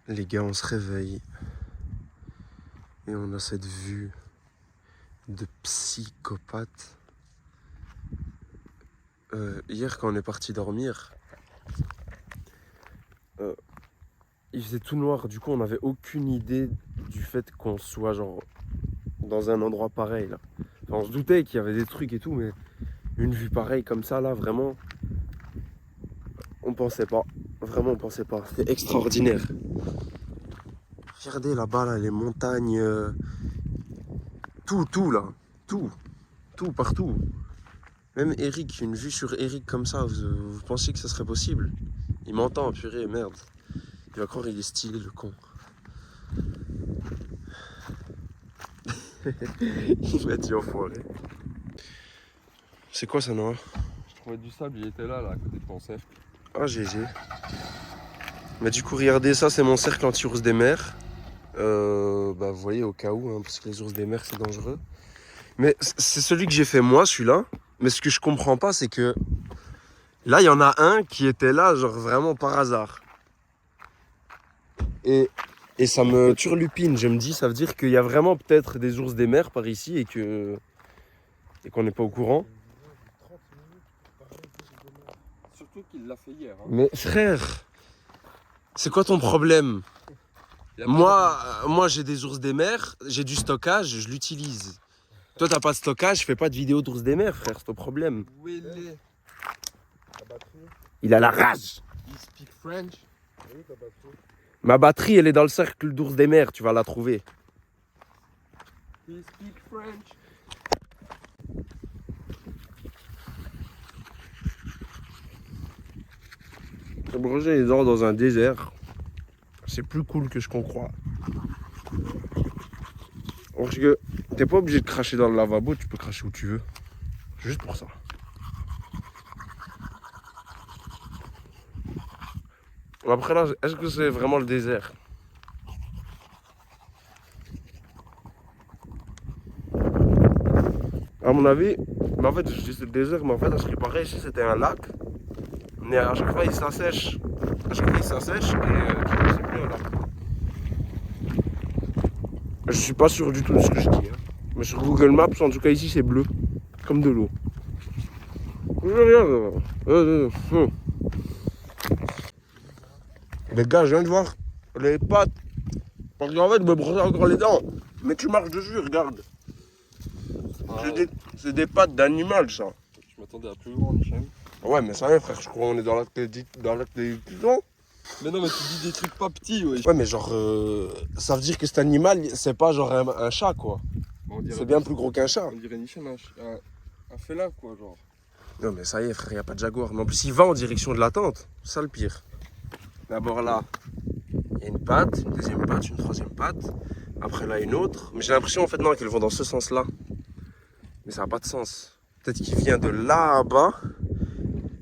Les gars, on se réveille et on a cette vue de psychopathe. Hier, quand on est parti dormir, il faisait tout noir. Du coup, on n'avait aucune idée du fait qu'on soit genre dans un endroit pareil là. Enfin, on se doutait qu'il y avait des trucs et tout, mais une vue pareille comme ça là, vraiment, on pensait pas. Vraiment, on pensait pas. C'était extraordinaire. Regardez là-bas, là, les montagnes, tout là, tout, partout. Même Eric, une vue sur Eric comme ça, vous pensiez que ça serait possible? Il m'entend, purée, merde. Il va croire qu'il est stylé, le con. Il m'a dit enfoiré. C'est quoi ça, Noah? Je trouvais du sable, il était là, à côté de ton cercle. Ah, GG. Mais du coup, regardez, ça, c'est mon cercle anti-ours des mers. Bah, vous voyez, au cas où, hein, parce que les ours des mers, c'est dangereux. Mais c'est celui que j'ai fait moi, celui-là. Mais ce que je comprends pas, c'est que là, il y en a un qui était là, genre vraiment par hasard. Et ça me turlupine. Je me dis, ça veut dire qu'il y a vraiment peut-être des ours des mers par ici et qu'on n'est pas au courant. Surtout qu'il l'a fait hier. Hein. Mais frère, c'est quoi ton problème? Moi j'ai des ours des mers, j'ai du stockage, je l'utilise. Toi, t'as pas de stockage, je fais pas de vidéos d'ours des mers, frère, c'est ton problème. Où il est? Il a la rage. Il speak French. Ma batterie, elle est dans le cercle d'ours des mers, tu vas la trouver. Il speak French. Ce projet est dans un désert. C'est plus cool que ce qu'on croit. Parce que t'es pas obligé de cracher dans le lavabo, tu peux cracher où tu veux. Juste pour ça. Après là, est-ce que c'est vraiment le désert? À mon avis, en fait je dis c'est le désert, mais en fait à ce qui paraît ici c'était un lac. Mais à chaque fois il s'assèche. À chaque fois il s'assèche et c'est plus un lac. Je suis pas sûr du tout de ce que je dis. Hein. Mais sur Google Maps, en tout cas ici c'est bleu. Comme de l'eau. Les gars, je viens de voir les pattes. Parce qu'en fait, je me brosse encore les dents. Mais tu marches dessus, regarde. Ah, C'est des pattes d'animal, ça. je m'attendais à plus grand, Michel. Ouais, mais ça y est, frère, je crois qu'on est dans l'acte des pitons. Mais non, mais tu dis des trucs pas petits, ouais. Ouais, mais genre, ça veut dire que cet animal, c'est pas genre un chat, quoi. C'est bien plus gros qu'un chat. On dirait Michel, un félin, quoi, genre. Non, mais ça y est, frère, y a pas de jaguar. Mais en plus, il va en direction de la tente. C'est ça le pire. D'abord là, il y a une patte, une deuxième patte, une troisième patte. Après là, une autre. Mais j'ai l'impression, en fait, non, qu'ils vont dans ce sens-là. Mais ça n'a pas de sens. Peut-être qu'il vient de là-bas,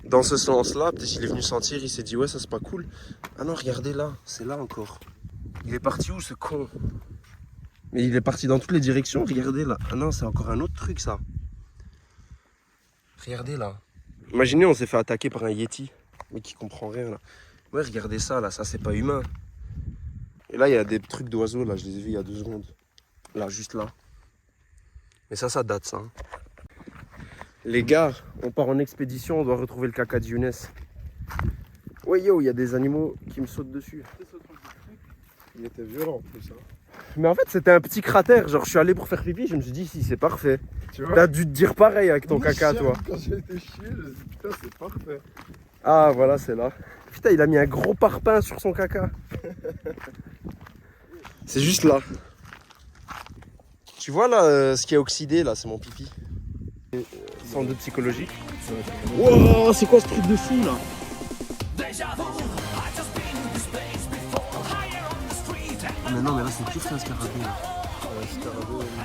dans ce sens-là. Peut-être qu'il est venu sentir, il s'est dit, ouais, ça c'est pas cool. Ah non, regardez là, c'est là encore. Il est parti où, ce con? Mais il est parti dans toutes les directions, regardez là. Ah non, c'est encore un autre truc, ça. Regardez là. Imaginez, on s'est fait attaquer par un Yeti, mais qui comprend rien là. Ouais, regardez ça là, ça c'est pas humain. Et là, il y a des trucs d'oiseaux, là, je les ai vus il y a 2 secondes. Là, juste là. Mais ça date, ça. Hein. Les gars, on part en expédition, on doit retrouver le caca de Younes. Ouais, yo, il y a des animaux qui me sautent dessus. Il était violent en plus. Hein. Mais en fait, c'était un petit cratère. Genre, je suis allé pour faire pipi, je me suis dit, si, c'est parfait. Tu vois? T'as dû te dire pareil avec ton caca, Michel, toi. Quand j'ai été chier, je me suis dit, putain, c'est parfait. Ah, voilà, c'est là. Putain, il a mis un gros parpaing sur son caca. C'est juste là. Tu vois là, ce qui est oxydé là, c'est mon pipi. Sans doute psychologique. Wow, c'est quoi ce truc de fou là? Ah mais non, mais là c'est pire qu'un scarabée.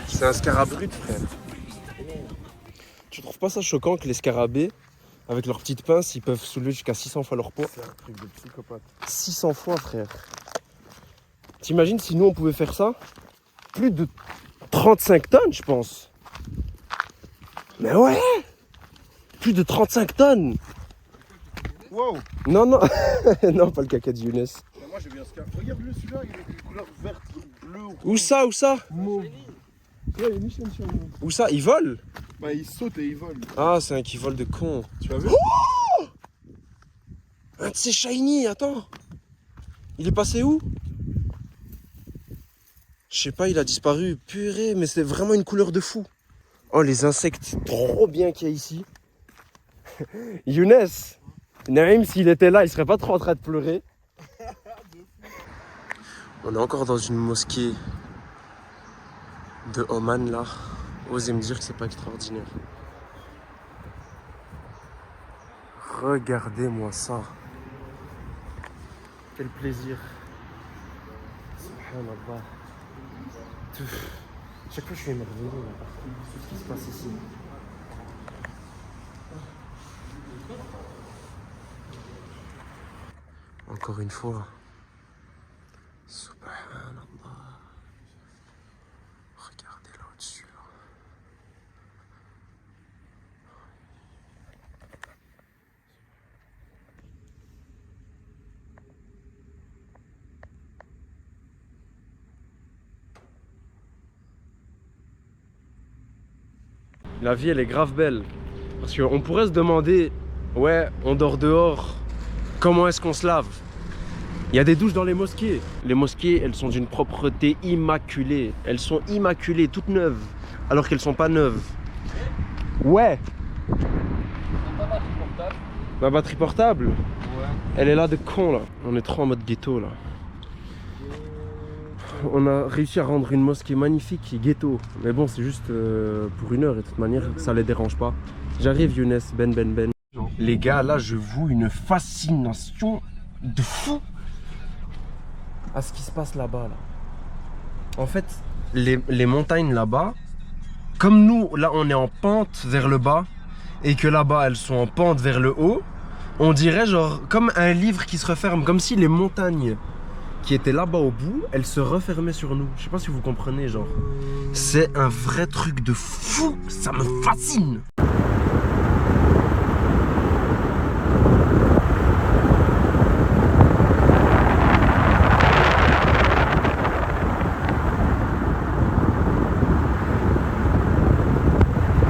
C'est un scarabée, frère. Tu trouves pas ça choquant que les scarabées, avec leurs petites pinces, ils peuvent soulever jusqu'à 600 fois leur poids? C'est un truc de psychopathe. 600 fois, frère. T'imagines si nous on pouvait faire ça? Plus de 35 tonnes, je pense. Mais ouais! Plus de 35 tonnes! Wow! Non, non, non, pas le caca de Younes. Moi Moi j'aime bien ce cas. Regarde-le celui-là, il est de couleur verte, bleue ou Où ça, où ça? mauve. Ouais, il est Michelin sur nous. Où ça? Il vole? Bah il saute et il vole. Ah, c'est un qui vole de con. Tu as vu? Un de ces shiny, attends. Il est passé où? Je sais pas, il a disparu. Purée, mais c'est vraiment une couleur de fou. Oh, les insectes, trop bien qu'il y a ici. Younes, Naïm, s'il était là, il serait pas trop en train de pleurer. On est encore dans une mosquée de Oman là. Osez me dire que c'est pas extraordinaire. Regardez-moi ça. Quel plaisir. Subhanallah. Chaque fois je suis émerveillé par tout ce qui se passe ici. Encore une fois. Subhanallah. Regardez là au-dessus. Là. La vie elle est grave belle. Parce qu'on pourrait se demander, ouais, on dort dehors, comment est-ce qu'on se lave? Il y a des douches dans les mosquées. Les mosquées, elles sont d'une propreté immaculée. Elles sont immaculées, toutes neuves, alors qu'elles sont pas neuves. Ouais. Ma batterie portable? Ouais. Elle est là de con là. On est trop en mode ghetto là. On a réussi à rendre une mosquée magnifique ghetto. Mais bon, c'est juste pour 1 heure et de toute manière, ça les dérange pas. J'arrive Younes, Ben. Les gars, là, je voue une fascination de fou à ce qui se passe là-bas. Là. En fait, les montagnes là-bas, comme nous, là, on est en pente vers le bas et que là-bas, elles sont en pente vers le haut, on dirait genre comme un livre qui se referme, comme si les montagnes qui étaient là-bas au bout, elles se refermaient sur nous. Je sais pas si vous comprenez, genre. C'est un vrai truc de fou, ça me fascine.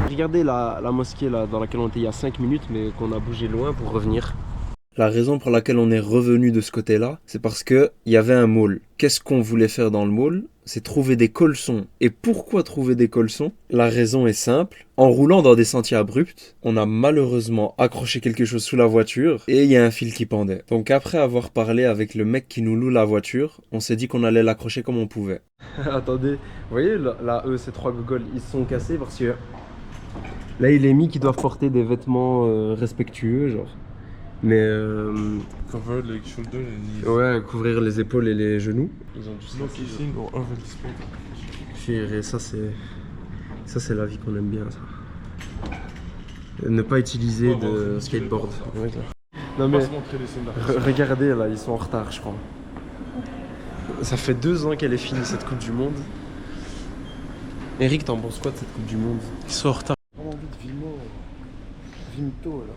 Regardez la mosquée là, dans laquelle on était il y a 5 minutes, mais qu'on a bougé loin pour revenir. La raison pour laquelle on est revenu de ce côté-là, c'est parce qu'il y avait un mall. Qu'est-ce qu'on voulait faire dans le mall? C'est trouver des colsons. Et pourquoi trouver des colsons? La raison est simple. En roulant dans des sentiers abrupts, on a malheureusement accroché quelque chose sous la voiture et il y a un fil qui pendait. Donc après avoir parlé avec le mec qui nous loue la voiture, on s'est dit qu'on allait l'accrocher comme on pouvait. Attendez, vous voyez là, eux, ces 3 gogoles, ils se sont cassés parce que là, il est mis qu'ils doivent porter des vêtements respectueux, genre. Mais Cover les shoulders and knees. ouais, couvrir les épaules et les genoux. Ils ont du no kissing or over the spot. Et ça c'est la vie qu'on aime bien ça. Ne pas utiliser de skateboard. Non mais regardez là, ils sont en retard je crois. Ça fait 2 ans qu'elle est finie cette Coupe du Monde. Eric, t'en penses quoi de cette Coupe du Monde? Ils sont en retard. J'ai envie de Vimto là.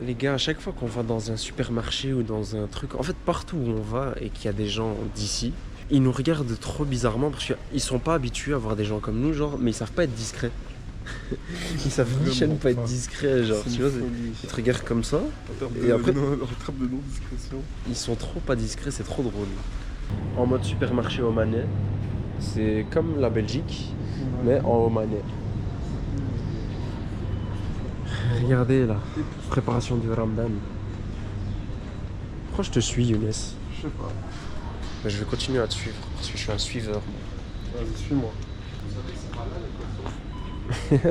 Les gars, à chaque fois qu'on va dans un supermarché ou dans un truc, en fait partout où on va et qu'il y a des gens d'ici, ils nous regardent trop bizarrement parce qu'ils sont pas habitués à voir des gens comme nous, genre, mais ils savent pas être discrets. Ils savent vraiment pas être discrets, genre, tu vois, ils te regardent comme ça, et après, en termes de non-discrétion. ils sont trop pas discrets, c'est trop drôle. En mode supermarché omanais, c'est comme la Belgique, mais en omanais. Regardez là, préparation du Ramadan. Pourquoi je te suis Younes? Je sais pas. Mais je vais continuer à te suivre, parce que je suis un suiveur. Vas-y, suis-moi.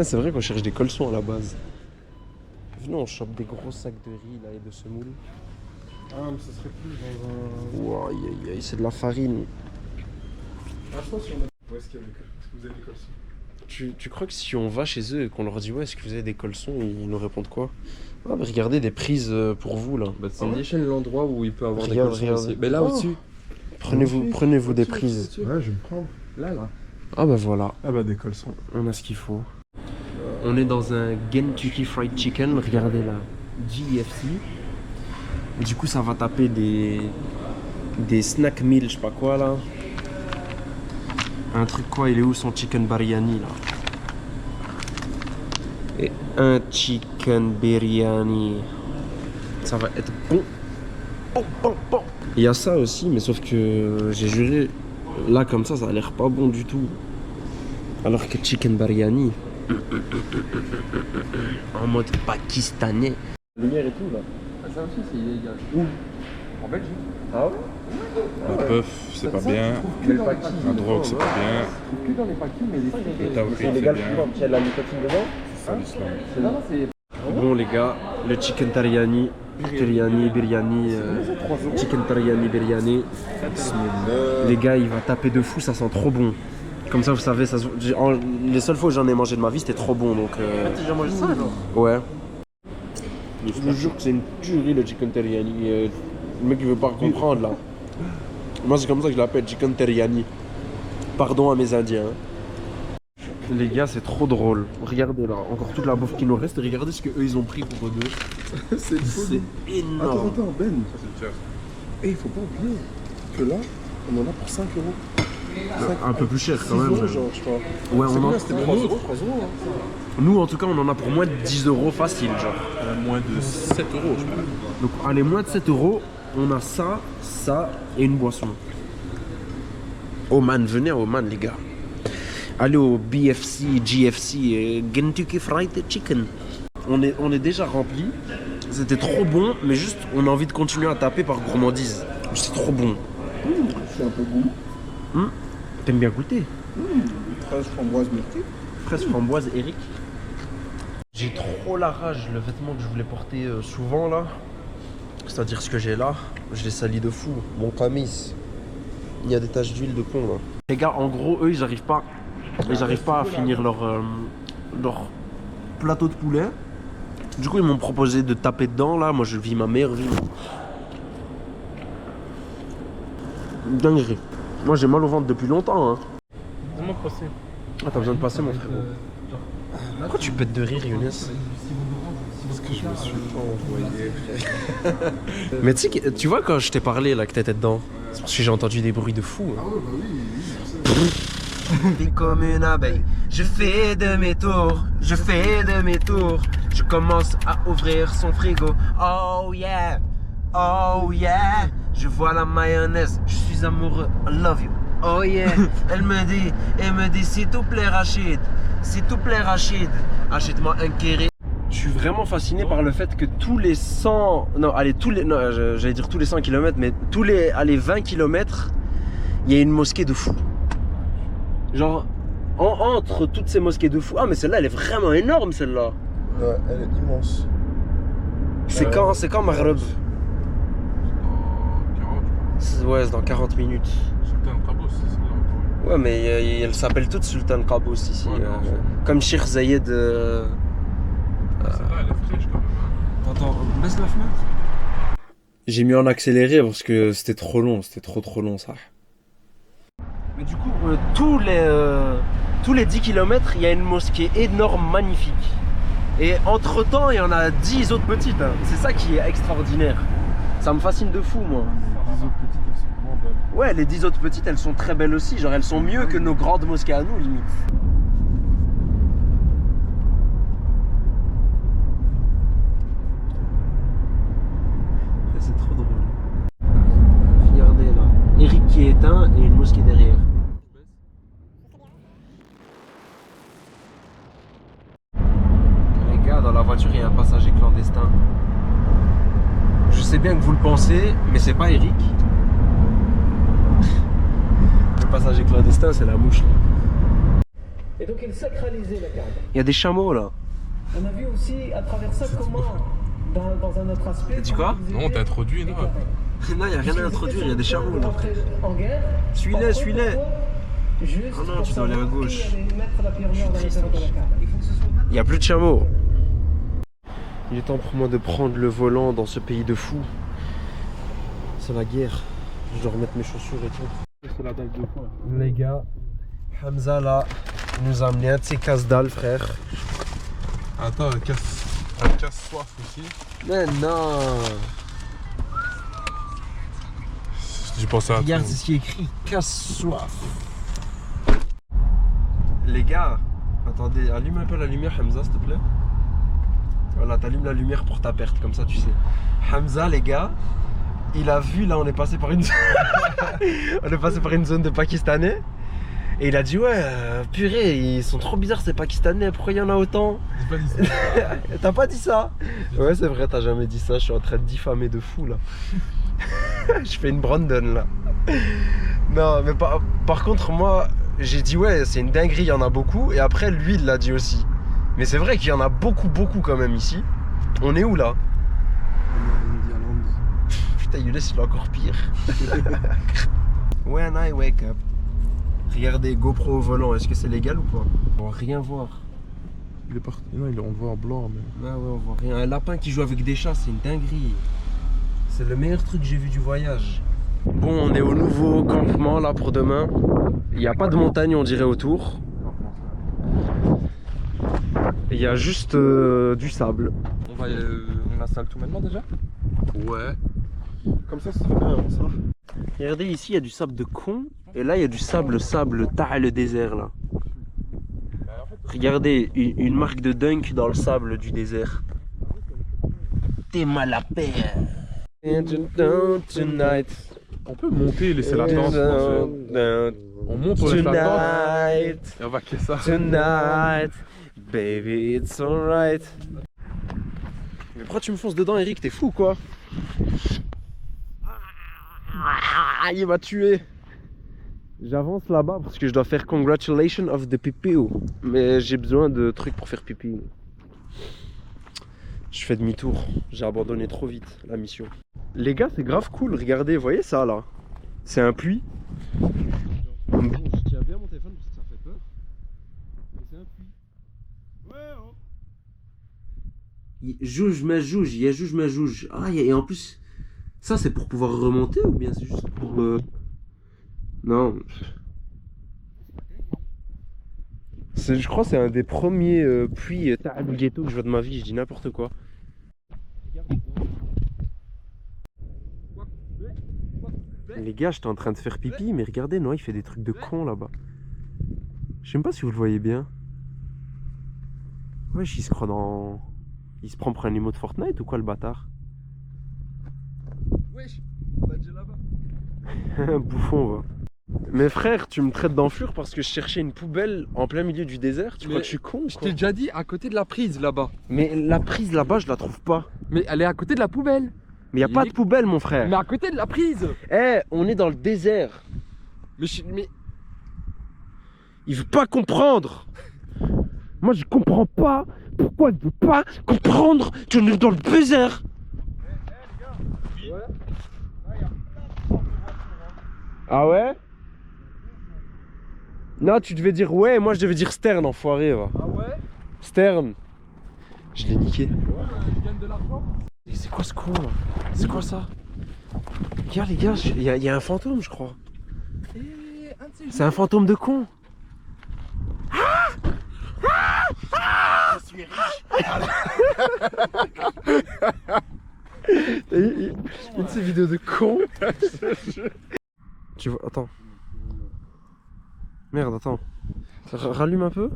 C'est vrai qu'on cherche des colsons à la base. Venez, on chope des gros sacs de riz là et de semoule. Ah, mais ça serait plus dans un. Wow, aïe, aïe, c'est de la farine. Ah, je pense qu'il y en a. Où est-ce que vous avez des colsons? Tu crois que si on va chez eux et qu'on leur dit ouais, est-ce que vous avez des colsons, ils nous répondent quoi? Ah, bah regardez des prises pour vous là. Bah, c'est déchaîne l'endroit où il peut avoir Regarde, des colsons regarde. aussi. Mais là au-dessus. Prenez-vous des prises. Ouais, je vais me prendre. Là. Ah bah voilà, Ah bah des colsons. on a ce qu'il faut. On est dans un Kentucky Fried Chicken, regardez là, GFC. Du coup ça va taper des Des snack meal, je sais pas quoi là. Un truc quoi, il est où son chicken biryani là? Et un chicken biryani. Ça va être bon. Bon, bon, bon. Il y a ça aussi, mais sauf que j'ai juré, là comme ça a l'air pas bon du tout. Alors que chicken biryani, en mode pakistanais. Lumière et tout là. Ah, ça aussi, c'est illégal. Où? En Belgique. Ah ouais? La puff, c'est pas bien. Mais le paquis. La drogue, c'est pas bien. Que dans les paquis, mais les Le taouki, C'est c'est légal bien. pour il y a de la nicotine dedans? C'est l'islam. Non, non, c'est. Bon les gars, le chicken biryani, chicken biryani biryani. Les gars, il va taper de fou, ça sent trop bon. Comme ça, vous savez, ça les seules fois où j'en ai mangé de ma vie, c'était trop bon donc. T'as déjà mangé ça alors? Ouais. Je vous jure que c'est une tuerie le chicken biryani. Le mec il veut pas comprendre là. Moi c'est comme ça que je l'appelle, chicken biryani. Pardon à mes Indiens. Les gars, c'est trop drôle. Regardez là, encore toute la bouffe qui nous reste. Regardez ce qu'eux ils ont pris pour eux deux. C'est C'est énorme. Attends, Ben. Ça, c'est cher. Et il faut pas oublier que là, on en a pour 5 euros. Un peu plus cher 6 quand même. euros, genre, je crois. Ouais, C'est on combien? en... C'était 3 euros, 3 euros. Nous en tout cas, on en a pour moins de 10 euros facile, genre. Moins de 7 euros, je pense. Donc, allez, moins de 7 euros, on a ça, ça et une boisson. Oman, venez à Oman, les gars. Allez au BFC, GFC, Kentucky Fried Chicken. On est déjà rempli. C'était trop bon, mais juste, on a envie de continuer à taper par gourmandise. C'est trop bon. C'est un peu goût. T'aimes bien goûter? 13 framboises myrtilles. Fraise framboise, Eric. J'ai trop la rage, le vêtement que je voulais porter souvent là. C'est-à-dire ce que j'ai là, je l'ai sali de fou. Mon camis. Il y a des taches d'huile de con là. Les gars, en gros, eux, ils arrivent pas à finir leur plateau de poulet. Du coup, ils m'ont proposé de taper dedans là. Moi, je vis ma meilleure vie. Dinguerie. Moi, j'ai mal au ventre depuis longtemps. Hein. Dis-moi passer. Ah, t'as besoin de passer, mon frérot. Pourquoi tu pètes de rire, Younes? Parce que je me suis pas envoyé. Mais tu sais, tu vois quand je t'ai parlé là que t'étais dedans, c'est parce que j'ai entendu des bruits de fou. Hein. Ah ouais, bah oui, Comme une abeille, je fais demi-tour, je commence à ouvrir son frigo. Oh yeah, je vois la mayonnaise, je suis amoureux, I love you. Oh yeah, elle me dit s'il te plaît Rachid, achète-moi un kéré. Je suis vraiment fasciné par le fait que tous les 100, j'allais dire tous les 100 km, mais tous les 20 km, il y a une mosquée de fou. Genre, entre toutes ces mosquées de fou, ah mais celle-là elle est vraiment énorme celle-là. Ouais, elle est immense. C'est quand Maghreb? 40, Ouais, c'est dans 40 minutes. Sultan Qaboos, c'est là. Ouais, mais elle s'appelle toute Sultan Qaboos ici. Ouais, non, comme Cheikh Zayed. Celle-là, elle est fraîche quand même. Hein. Attends, baisse la fenêtre. J'ai mis en accéléré parce que c'était trop long, c'était trop long ça. Mais du coup, tous les 10 km, il y a une mosquée énorme, magnifique. Et entre temps, il y en a 10 autres petites. Hein. C'est ça qui est extraordinaire. Ça me fascine de fou, moi. Les autres petites, elles sont vraiment belles. Ouais, les 10 autres petites, elles sont très belles aussi. Genre, elles sont mieux que nos grandes mosquées à nous, limite. C'est trop drôle. Regardez là. Eric qui est éteint et une mosquée derrière. Les gars, dans la voiture, il y a un passager clandestin. Je sais bien que vous le pensez, mais c'est pas Eric. Le passager clandestin, c'est la mouche. Là. Et donc il sacralisait la Kaaba. Il y a des chameaux là. On a vu aussi à travers ça comment, dans un autre aspect... T'as dit quoi? Non, t'as introduit, non? Non, il n'y a rien à introduire, il y a des chameaux là. En guerre. Suis-les. Juste Oh non, pour tu dois aller à savoir gauche. qui allait mettre la pierre noire dans l'intérieur de la Kaaba. Il faut que ce soit... Il n'y a plus de chameaux. Il est temps pour moi de prendre le volant dans ce pays de fous. C'est la guerre. Je dois remettre mes chaussures et tout. C'est la dalle de quoi? Les gars, Hamza là, il nous a amené un de ses casse-dalles, frère. Attends, un casse-soif aussi. Mais non. Je te J'ai pensé à Regarde, tout. c'est ce qui est écrit. Casse-soif. Les gars, attendez, allume un peu la lumière, Hamza, s'il te plaît. Voilà, t'allumes la lumière pour ta perte, comme ça tu sais. Hamza, les gars, il a vu, là, on est passé par une on est passé par une zone de Pakistanais. Et il a dit, ouais, purée, ils sont trop bizarres ces Pakistanais, pourquoi il y en a autant? J'ai pas dit ça. T'as pas dit ça? Ouais, c'est vrai, t'as jamais dit ça, je suis en train de diffamer de fou, là. Je fais une Brandon, là. Non, mais par contre, moi, j'ai dit, ouais, c'est une dinguerie, il y en a beaucoup. Et après, lui, il l'a dit aussi. Mais c'est vrai qu'il y en a beaucoup, beaucoup quand même ici. On est où, là? Putain, Younes, il est encore pire. When I wake up. Regardez, GoPro au volant, est-ce que c'est légal ou pas? On va rien voir. Il est parti. Non, on le voit en blanc, mais. Ah ouais, on voit rien. Un lapin qui joue avec des chats, c'est une dinguerie. C'est le meilleur truc que j'ai vu du voyage. Bon, on est au nouveau campement là pour demain. Il n'y a pas de montagne, on dirait, autour. Il y a juste du sable. On installe tout maintenant déjà? Ouais. Comme ça serait bien, ça. Regardez, ici il y a du sable de con. Et là il y a du sable, le désert là. Regardez, une marque de dunk dans le sable du désert. T'es mal à paix. Tonight. On peut monter et laisser la tente. On monte, on laisse la tente. Et on va caler ça. Tonight, baby, it's alright. Mais pourquoi tu me fonces dedans, Eric? T'es fou quoi? Ah, il m'a tué. J'avance là-bas parce que je dois faire congratulations of the pipi. Mais j'ai besoin de trucs pour faire pipi. Je fais demi-tour. J'ai abandonné trop vite la mission. Les gars, c'est grave cool. Regardez, vous voyez ça là? C'est un puits. Bon, je tiens bien mon téléphone parce que ça fait peur. Mais c'est un puits. Ouais, oh. Jouge ma jouge, il y a jouge ma jouge. Ah, et en plus, ça c'est pour pouvoir remonter ou bien c'est juste pour. Non. Je crois que c'est un des premiers puits ghetto que je vois de ma vie, je dis n'importe quoi. Les gars, j'étais en train de faire pipi, mais regardez, non, il fait des trucs de con là-bas. Je sais même pas si vous le voyez bien. Wesh, il se croit dans... Il se prend pour un émo de Fortnite ou quoi le bâtard? Wesh, badge là-bas. Bouffon, va. Mais frère, tu me traites d'enflure parce que je cherchais une poubelle en plein milieu du désert. Tu crois que je suis con? Je t'ai déjà dit, à côté de la prise là-bas. Mais la prise là-bas, je la trouve pas. Mais elle est à côté de la poubelle. Mais y a pas de poubelle, mon frère. Mais à côté de la prise. Eh, on est dans le désert. Mais Il veut pas comprendre. Moi, je comprends pas pourquoi il veut pas comprendre qu'on est dans le désert. Ah ouais? Non, tu devais dire ouais, moi je devais dire Stern, enfoiré, va. Ah ouais? Stern. Je l'ai niqué. Ils gagnent de l'argent. Et c'est quoi ce con là? C'est quoi ça? Regarde les gars, il y a un fantôme, je crois. C'est un fantôme de con. Je suis riche. Une de ces vidéos de con. Tu vois, attends. Merde, attends. Rallume un peu.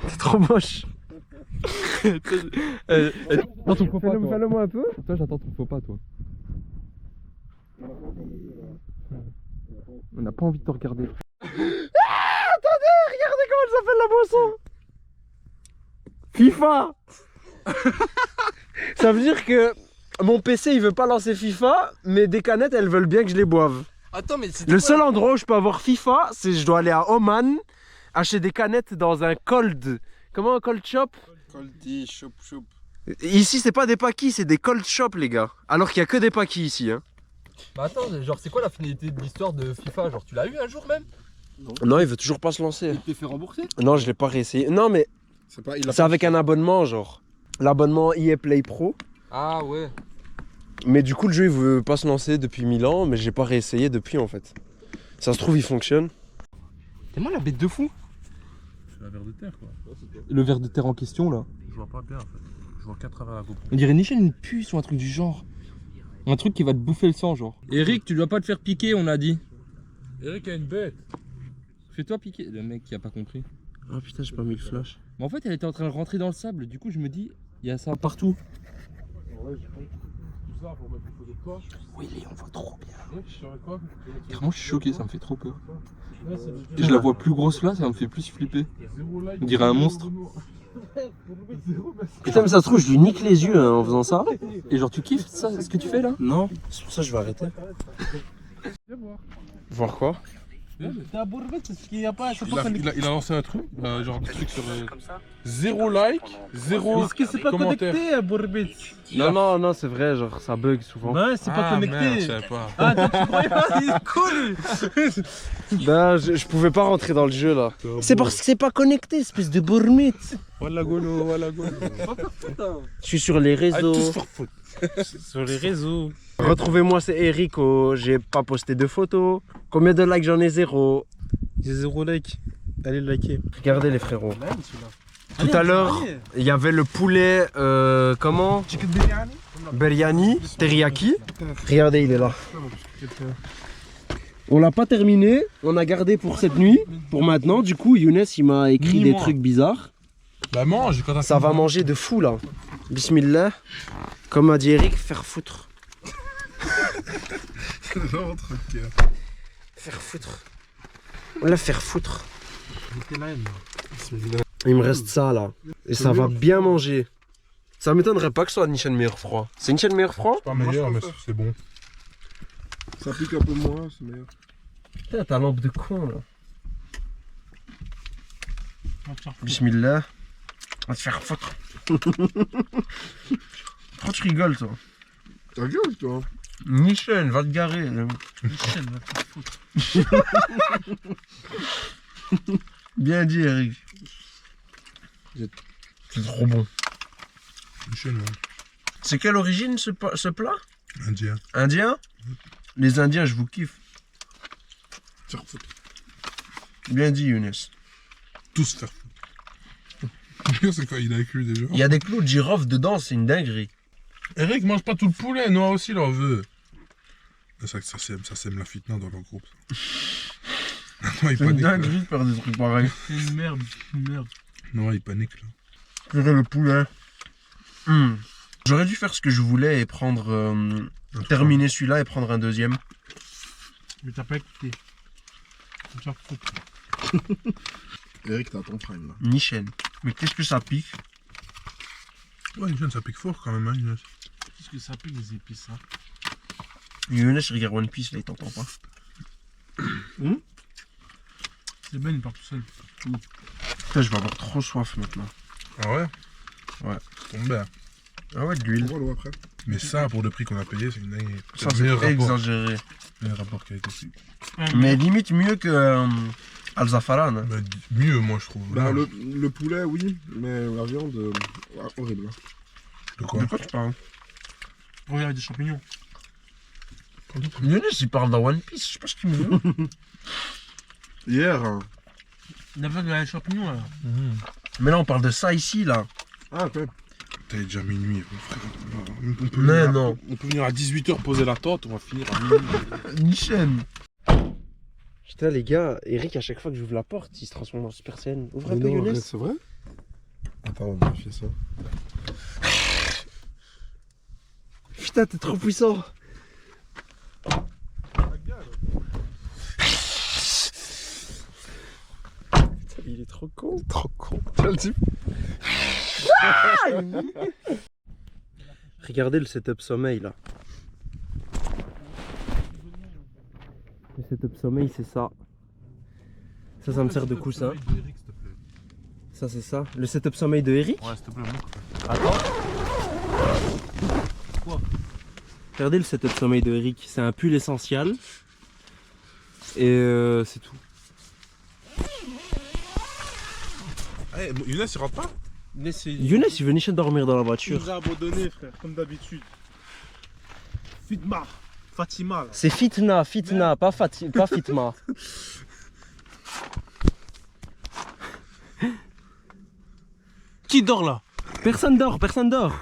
T'es trop moche. Attends ton faux pas, toi. Fais-le-moi un peu. Toi, j'attends ton faux pas, toi. On n'a pas envie de te regarder. Attendez, regardez comment elle s'appelle la boisson. FIFA. Ça veut dire que mon PC il veut pas lancer FIFA, mais des canettes elles veulent bien que je les boive. Attends, mais c'est Le seul endroit où je peux avoir FIFA, c'est je dois aller à Oman, acheter des canettes dans un cold. Comment un cold shop? Colty, choup. Ici c'est pas des paquis, c'est des cold shop les gars. Alors qu'il y a que des paquis ici. Hein. Bah attends, genre c'est quoi la finalité de l'histoire de FIFA? Genre tu l'as eu un jour même? Non, il veut toujours pas se lancer. Il t'est fait rembourser? Non, je l'ai pas réessayé. Non mais c'est avec un abonnement genre. L'abonnement EA Play Pro. Ah ouais. Mais du coup le jeu il veut pas se lancer depuis 1000 ans, mais j'ai pas réessayé depuis en fait. Ça se trouve il fonctionne. T'es moi la bête de fou? C'est la verre de terre quoi. Le ver de terre en question là. Je vois pas bien en fait. Je vois qu'à travers la GoPro. On dirait Nichel une puce ou un truc du genre. Un truc qui va te bouffer le sang, genre. Eric, tu dois pas te faire piquer, on a dit. Eric a une bête. Fais-toi piquer. Le mec qui a pas compris. Oh putain, j'ai pas mis le flash. Mais en fait, elle était en train de rentrer dans le sable. Du coup, je me dis, il y a ça partout. Ouais, j'ai compris. Tout ça pour mettre une photo de toi. Oui, on voit trop bien. Ouais, je saurais quoi. Carrément, je suis choqué, ça me fait trop peur. Et je la vois plus grosse là, ça me fait plus flipper. On dirait un monstre. Putain, mais ça se trouve, je lui nique les yeux en faisant ça. Et genre, tu kiffes ça, ce que tu fais là? Non, c'est pour ça que je vais arrêter. Voir quoi? Il a lancé un truc, genre des trucs sur 0 like, 0 Est-ce que c'est pas commentaire. connecté à Bourbet? Non, c'est vrai, genre ça bug souvent. Ben, c'est pas connecté. Merde, je savais pas. Ah, toi, tu croyais pas? Il est cool. Ben, je pouvais pas rentrer dans le jeu là. C'est parce que c'est pas connecté, espèce de bourmite. Voilà golo, voilà golo. Je suis sur les réseaux. Sur les réseaux. Retrouvez-moi, c'est Eric. J'ai pas posté de photos. Combien de likes? J'en ai 0. J'ai 0 like. Allez liker. Regardez les frérots. Tout à l'heure, il y avait le poulet, comment? Biryani, teriyaki. Regardez, il est là. On l'a pas terminé, on a gardé pour cette nuit, pour maintenant. Du coup, Younes, il m'a écrit des trucs bizarres. Bah mange quand t'as Ça va manger de fou là. Bismillah. Comme a dit Eric, faire foutre. Faire foutre. Voilà, faire foutre. Il me reste ça là. Et ça va bien manger. Ça m'étonnerait pas que ce soit une chaîne meilleur froid. C'est une chaîne meilleur froid? pas meilleur, mais c'est bon. Ça pique un peu moins, c'est meilleur. Putain, ta lampe de con là. Bismillah. On va te faire foutre. Pourquoi tu rigoles toi? Ta gueule, toi. Michel, va te garer. Michel, va te foutre. Bien dit Eric. C'est trop bon. Michel, ouais. C'est quelle origine ce plat? Indien. Indien? Les Indiens, je vous kiffe. Faire foutre. Bien dit Younes. Tous faire foutre. C'est quoi, il a cru déjà? Il y a des clous de girofle dedans, c'est une dinguerie. Eric mange pas tout le poulet, Noah aussi il en veut. C'est ça que ça sème la fitna dans leur groupe. Noah il C'est une panique. Là. dinguerie de faire des trucs pareils. C'est une merde. Une merde. Noah il panique là. Purée le poulet. J'aurais dû faire ce que je voulais et prendre... terminer celui-là et prendre un deuxième. Mais t'as pas écouté. Tu vas te faire foutre. Eric, t'as ton prime là. Nichen. Mais qu'est-ce que ça pique? Ouais, Michel, ça pique fort quand même, hein, Younes. Qu'est-ce que ça pique les épices, hein? Younes, il regarde One Piece là, il t'entend pas. C'est Ben, il part tout seul. Putain, je vais avoir trop soif maintenant. Ah ouais? Ouais. Ça tombe bien. Ah ouais, de On l'huile. voit l'eau après. Mais ça, pour le prix qu'on a payé, c'est une dinguerie. Ça, le meilleur c'est rapport. exagéré. Le meilleur rapport qualité-prix. Mais limite mieux que Al-Zafaran. Hein. Bah, mieux, moi, je trouve. Bah, le poulet, oui, mais la viande, horrible. De quoi? De quoi tu parles? Regarde des champignons. Younes, il parle dans One Piece, je sais pas ce qu'il me dit. Hier, hein. Il a pas de champignons là. Mais là, on parle de ça ici, là. Ah, ok. T'as déjà minuit, frère. On peut Mais venir non. On peut venir à 18h poser la tente, on va finir à minuit. Nichen. Putain, les gars, Eric, à chaque fois que j'ouvre la porte, il se transforme en Super Saiyan. Ouvre un peu, Younes. C'est vrai? Attends, on va vérifier ça. Putain, t'es trop puissant. Putain, il est trop con. Trop con. Tiens le type. Regardez le setup sommeil là. Le setup sommeil, c'est ça. Ça me sert de coussin. Ça, c'est ça. Le setup sommeil de Eric. Ouais, s'il te plaît, montre. Attends. Quoi? Regardez le setup sommeil de Eric. C'est un pull essentiel. Et c'est tout. Hey, Younes, il rentre pas? Younes, il veut nicher dormir dans la Tu voiture. nous as abandonnés, frère, comme d'habitude. Fitma. Fatima là. C'est Fitna, pas Fitma. Qui dort là? Personne dort, personne dort.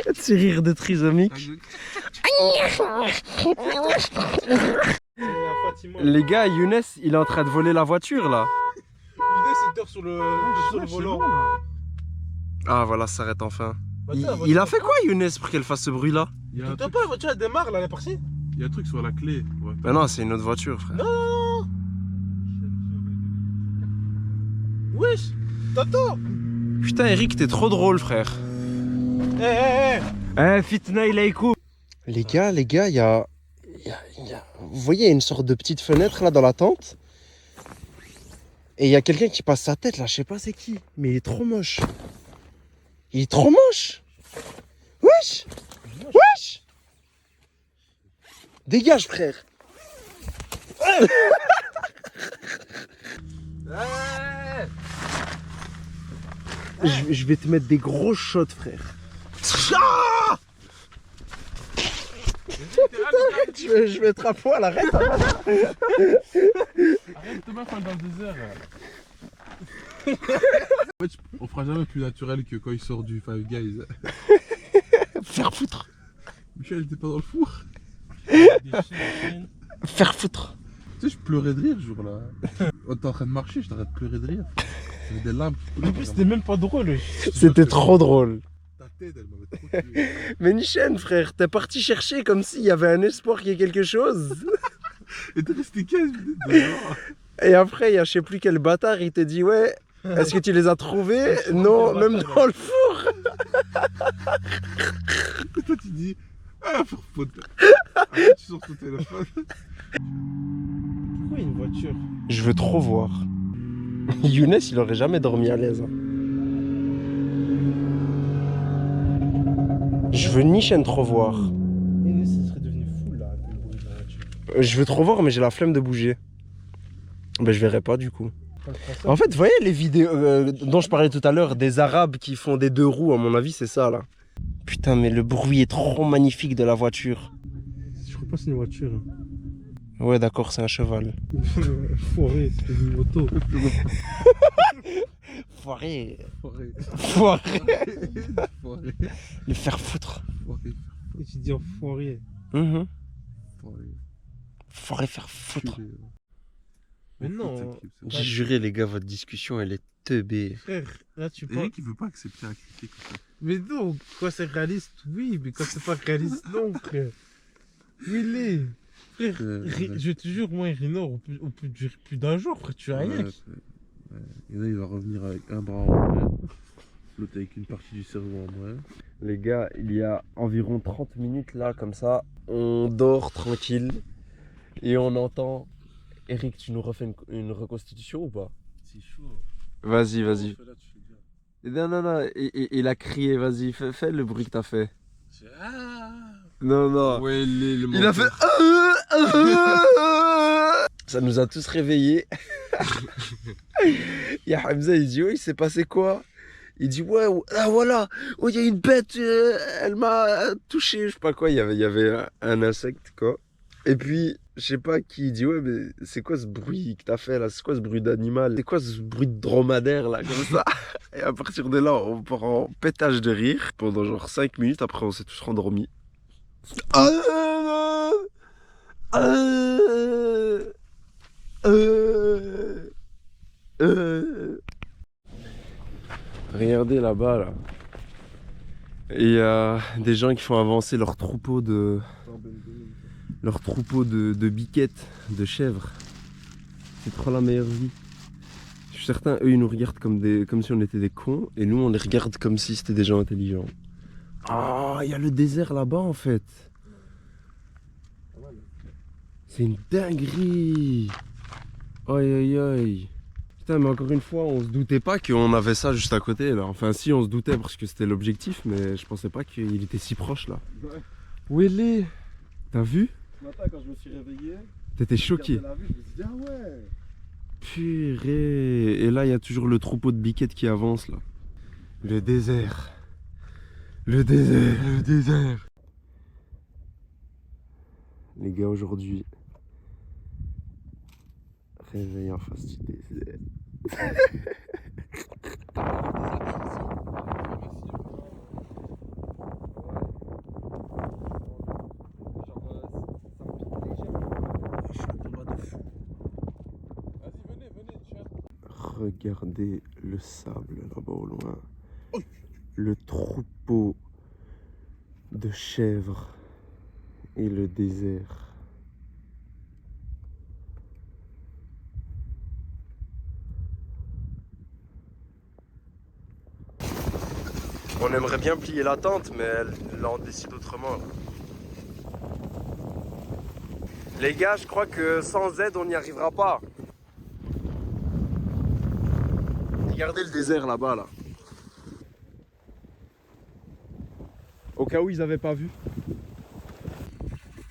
Petit rire de trisomique. Les gars, Younes, il est en train de voler la voiture là. Younes, il dort sur le volant. Ah voilà, ça s'arrête enfin. Bah, tiens, la Il voiture, a fait quoi Younes pour qu'elle fasse ce bruit là? Il y a un T'as truc, pas la voiture, elle démarre là, elle est partie. il y a un truc sur la clé. Ouais. Bah non, c'est une autre voiture frère. Non. Wesh, t'attends. Putain Eric, t'es trop drôle frère. Fitna ilaykoum. Les gars, il y a... Vous voyez, il y a une sorte de petite fenêtre là dans la tente. Et il y a quelqu'un qui passe sa tête là, je sais pas c'est qui. Mais il est trop moche. Il est trop moche. Wesh. Wesh. Dégage frère. Je vais te mettre des gros shots frère. Je vais être à poil, arrête. Arrête de mettre dans le désert. En fait, on fera jamais plus naturel que quand il sort du Five Guys. Faire foutre. Michel était pas dans le four. Faire foutre. Tu sais, je pleurais de rire ce jour-là. On était en train de marcher, je t'arrête de pleurer de rire. J'avais des larmes qui coulaient. En plus, c'était même pas drôle. C'était trop drôle. Ta tête, elle m'avait trop tué. Mais Nichen, frère, t'es parti chercher comme s'il y avait un espoir qu'il y ait quelque chose. Et t'es resté 15 minutes dehors. Et après, il y a je sais plus quel bâtard, il te dit ouais, est-ce que tu les as trouvés? Non, même dans le four. Et toi, tu dis, ah, faire faute. Après, tu sors ton téléphone. Pourquoi une voiture? Je veux trop voir. Younes, il aurait jamais dormi à l'aise. Hein. Je veux Nichen trop voir. Younes, il serait devenu fou là, avec le bruit de la voiture. Je veux trop voir, mais j'ai la flemme de bouger. Ben, je verrai pas du coup. En fait, vous voyez les vidéos dont je parlais tout à l'heure, des Arabes qui font des deux roues, à mon avis, c'est ça là. Putain, mais le bruit est trop magnifique de la voiture. Je crois pas que c'est une voiture. Ouais, d'accord, c'est un cheval. Foiré, c'est une moto. Foiré. Foiré. Foiré. Foiré. Le faire foutre. Foiré. Et tu dis enfoiré. Mhm. Foiré. Foiré faire foutre. Culé. Mais On fout non. cette clip, c'est J'ai vrai. juré, les gars, votre discussion, elle est teubée. Frère, là tu parles. Eric, il veut pas accepter un critique comme ça. Mais non, quand c'est réaliste, oui, mais quand c'est pas réaliste, non, frère. Oui, il est. Frère, je te jure, moi et Rino, on peut durer plus d'un jour, frère, tu as rien. Ouais. Et là, il va revenir avec un bras en moins, l'autre avec une partie du cerveau en moins. Les gars, il y a environ 30 minutes là, comme ça, on dort tranquille et on entend. Eric, tu nous refais une reconstitution ou pas? C'est chaud. Vas-y, vas-y. Là, tu fais bien. Non, il a crié, vas-y, fais le bruit que t'as fait. C'est ah. Non, non. Ouais, Il a fait. Ça nous a tous réveillés. Il y a Hamza, il dit oui, il s'est passé quoi? Il dit ouais, ah voilà, oh, il y a une bête, elle m'a touché, je sais pas quoi, il y avait un insecte quoi. Et puis, je sais pas qui dit ouais, mais c'est quoi ce bruit que t'as fait là? C'est quoi ce bruit d'animal? C'est quoi ce bruit de dromadaire là, comme ça? Et à partir de là, on part en pétage de rire pendant genre 5 minutes, après on s'est tous rendormis. Regardez là-bas là. Il y a des gens qui font avancer leur troupeau de biquettes, de chèvres. C'est trop la meilleure vie. Je suis certain, eux ils nous regardent comme si on était des cons et nous on les regarde comme si c'était des gens intelligents. Ah, il y a le désert là-bas en fait. C'est une dinguerie. Aïe aïe aïe. Putain, mais encore une fois, on se doutait pas qu'on avait ça juste à côté là. Enfin si, on se doutait parce que c'était l'objectif, mais je pensais pas qu'il était si proche là. Ouais. Où elle est? T'as vu? Ce matin, quand je me suis réveillé, T'étais choqué. je me suis dit, ah ouais. Purée. Et là, il y a toujours le troupeau de biquettes qui avance là. Le désert. Le désert. Le désert. Les gars, aujourd'hui, réveille en face du désert. Regardez le sable là-bas au loin. Le troupeau de chèvres et le désert. On aimerait bien plier la tente, mais là on décide autrement. Les gars, je crois que sans aide on n'y arrivera pas. Regardez le désert là-bas là. Au cas où ils n'avaient pas vu.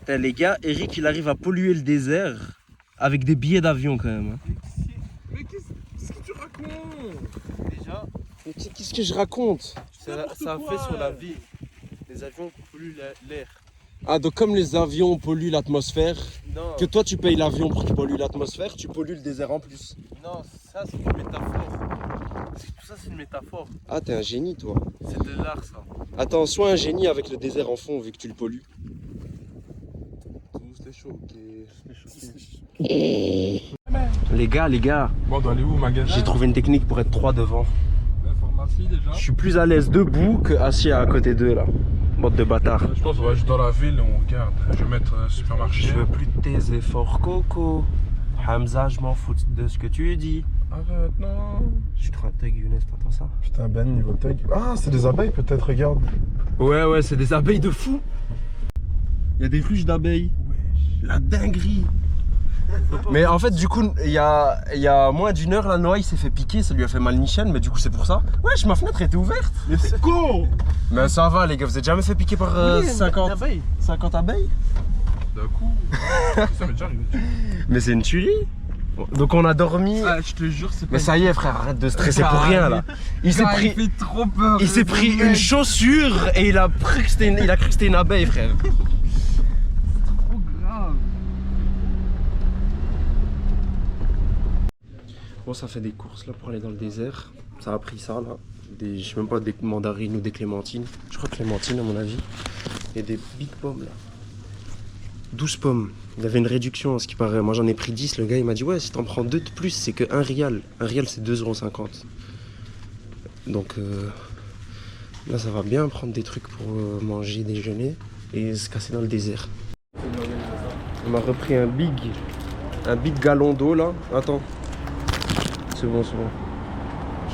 Les gars, Eric il arrive à polluer le désert avec des billets d'avion quand même. Mais qu'est-ce que tu racontes? Déjà, mais qu'est-ce que je raconte? Ça fait sur la vie. Les avions polluent l'air. Ah, donc comme les avions polluent l'atmosphère, Non, que toi tu payes l'avion pour qu'il pollue l'atmosphère, tu pollues le désert en plus. non, ça c'est une métaphore. Tout ça c'est une métaphore. Ah, t'es un génie toi. C'est de l'art ça. Attends, sois un génie avec le désert en fond vu que tu le pollues. C'était chaud, ok. Les gars, Bon, on doit aller où, magasin? j'ai trouvé une technique pour être 3 devant. La pharmacie déjà. Je suis plus à l'aise debout que assis à côté d'eux là. Bande de bâtards. Je pense qu'on va juste dans la ville et on regarde. Je vais mettre supermarché. Je veux plus de tes efforts, Coco. Hamza, je m'en fous de ce que tu dis. Arrête, non. Je suis trop tag, Younes, t'entends ça? Putain, Ben, niveau tag. Ah, c'est des abeilles peut-être, regarde. Ouais, c'est des abeilles de fou. Il y a des ruches d'abeilles. La dinguerie. Mais en fait, du coup, il y a moins d'une heure, la Noah il s'est fait piquer, ça lui a fait mal nichen, mais du coup, c'est pour ça. Wesh, ma fenêtre était ouverte. Mais c'est con. Mais ça va, les gars, vous êtes jamais fait piquer par 50 abeilles? D'un coup. Ça m'est déjà arrivé. Mais c'est une tuerie. Donc, on a dormi. Ah, je te jure, c'est pas. Mais ça y est, frère, arrête de stresser pour rien là. Il s'est pris. fait trop peur. Il s'est pris une chaussure et il a cru que c'était une abeille, frère. Trop grave. Bon, ça fait des courses là pour aller dans le désert. Ça a pris ça là. Je sais même pas, des mandarines ou des clémentines. Je crois clémentines à mon avis. Et des big pommes là. 12 pommes. Il y avait une réduction à ce qui paraît. Moi j'en ai pris 10. Le gars il m'a dit ouais, si t'en prends 2 de plus, c'est que 1 rial. 1 rial c'est 2,50 €. Donc là ça va bien prendre des trucs pour manger, déjeuner et se casser dans le désert. On m'a repris un big gallon d'eau là. Attends. C'est bon.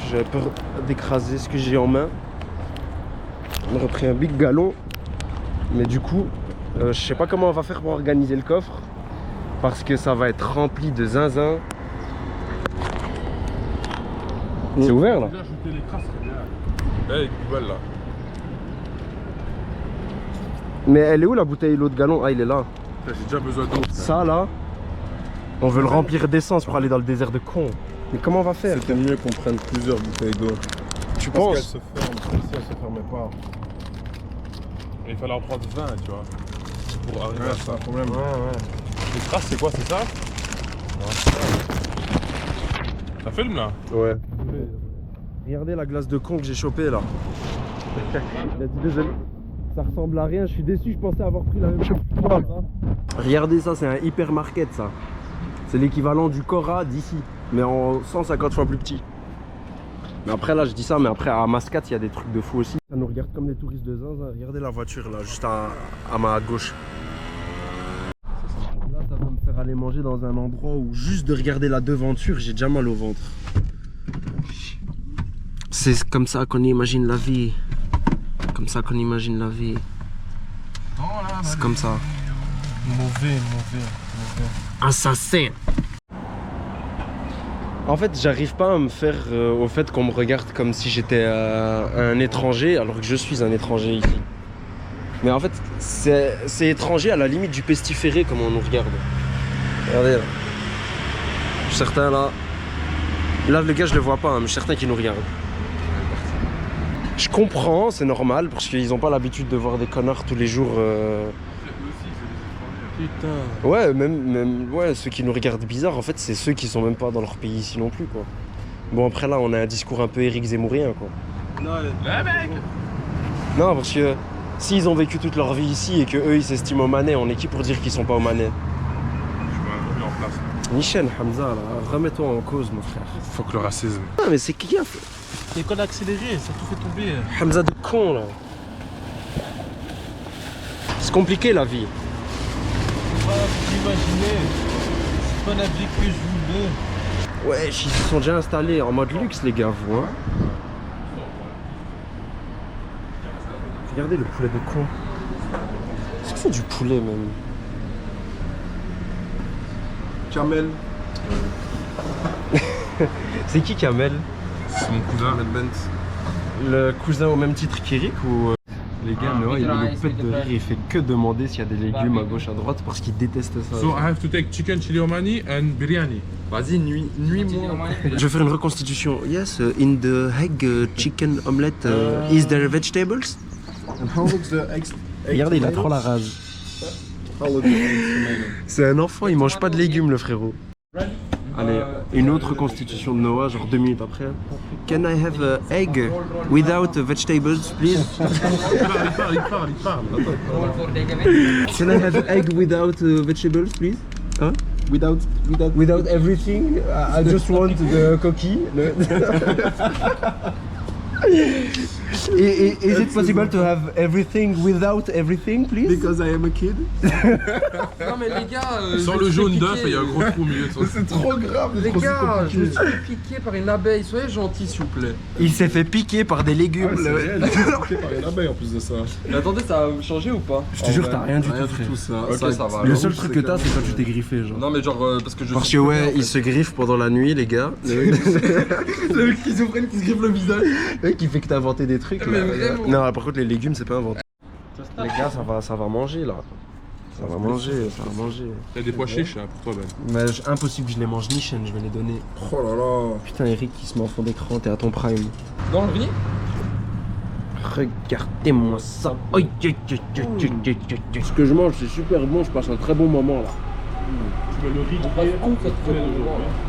J'avais peur d'écraser ce que j'ai en main. On a repris un big galon. Mais du coup, je sais pas comment on va faire pour organiser le coffre. Parce que ça va être rempli de zinzin. C'est ouvert là? Déjà, ajouter les traces, c'est bien. Hey, poubelle là. Mais elle est où la bouteille l'eau de galon? Ah, il est là. J'ai déjà besoin d'eau. Ça là, on veut le remplir d'essence pour aller dans le désert de con. Mais comment on va faire? C'était mieux qu'on prenne plusieurs bouteilles d'eau. Tu Parce qu'elle penses? se ferme, celle-ci elle se fermait pas. Et il fallait en prendre 20, tu vois. Pour arriver à ça. C'est un problème. Ouais. Les traces, c'est quoi, c'est ça? Ça filme là? Ouais. Regardez la glace de con que j'ai chopée là. Il a dit désolé. Ça ressemble à rien, je suis déçu, je pensais avoir pris la même chose que toi. Regardez ça, c'est un hypermarket ça. C'est l'équivalent du Cora d'ici, mais en 150 fois plus petit. Mais après là je dis ça, mais après à Mascate il y a des trucs de fou aussi. Ça nous regarde comme des touristes de zinzin. Regardez la voiture là, juste à ma gauche. Là ça va me faire aller manger dans un endroit où juste de regarder la devanture, j'ai déjà mal au ventre. C'est comme ça qu'on imagine la vie. Comme ça qu'on imagine la vie. C'est comme ça. Mauvais. Assassin. En fait, j'arrive pas à me faire au fait qu'on me regarde comme si j'étais un étranger alors que je suis un étranger ici. Mais en fait, c'est étranger à la limite du pestiféré comme on nous regarde. Regardez là. Certains là. Là, le gars, je le vois pas, hein, mais certains qui nous regardent. Je comprends, c'est normal parce qu'ils n'ont pas l'habitude de voir des connards tous les jours. Putain. Ouais, même ouais, ceux qui nous regardent bizarre, en fait, c'est ceux qui sont même pas dans leur pays ici non plus, quoi. Bon, après là, on a un discours un peu Éric Zemmourien, quoi. Non, Non, parce que s'ils ont vécu toute leur vie ici et que eux ils s'estiment omanais, on est qui pour dire qu'ils sont pas omanais? Je me remets en place. Michel, Hamza, là, remets-toi en cause, mon frère. Fuck le racisme. Ah, mais c'est qui a fait l'école accélérée, ça tout fait tomber. Hamza de con, là. C'est compliqué la vie. Voilà, vous imaginez, c'est pas la vie que je voulais. Ouais, ils se sont déjà installés en mode luxe, les gars, vous, hein. Regardez le poulet de con. Est-ce que c'est du poulet, même? Kamel. C'est qui Kamel? C'est mon cousin, Red Bent. Le cousin au même titre qu'Eric ou... Les gars, Noah, il nous pète de rire, il fait que demander s'il y a des légumes à gauche, à droite parce qu'il déteste ça. So I have to take chicken chili omani and biryani. Vas-y, nuit-moi. Je vais faire une reconstitution. Yes, in the egg chicken omelette, is there vegetables? And how looks the eggs? Regardez, il a trop la rage. C'est un enfant, il mange pas de légumes, le frérot. Allez, une autre constitution de Noah, genre 2 minutes après. Can I have an egg without vegetables, please? Il parle. Can I have an egg without vegetables, please? Huh? Without everything? I just want the coquille. Is it possible to have everything without everything, please? Because I am a kid. Non mais les gars, Sans le jaune d'œuf et il y a un gros trou au milieu. C'est trop grave. les gars, je me suis fait piquer par une abeille, soyez gentils s'il vous plaît. Il s'est fait piquer par des légumes. Par une abeille en plus de ça. Mais attendez, ça a changé ou pas? Je te jure, t'as rien du tout, Rien du frère. tout ça. Ok, ça va. Le seul truc que t'as, c'est quand tu t'es griffé, genre. Non mais genre parce que je Parce suis que ouais, coupé, en il fait. se griffe pendant la nuit, les gars. Le mec schizophrène qui se griffe le visage. Le mec qui fait que t'as inventé des trucs. Mais là. vraiment. Non, par contre, les légumes, c'est pas inventé. Les gars, ça va manger là. Ça va manger. Il y a des pois chiches là pour toi, Ben. Mais impossible que je les mange ni chaîne, je vais les donner. Oh là là. Putain, Eric qui se met en fond d'écran, t'es à ton prime. Dans le riz? Regardez-moi ça. Ce que je mange, c'est super bon, je passe un très bon moment là. Tu veux le riz grillé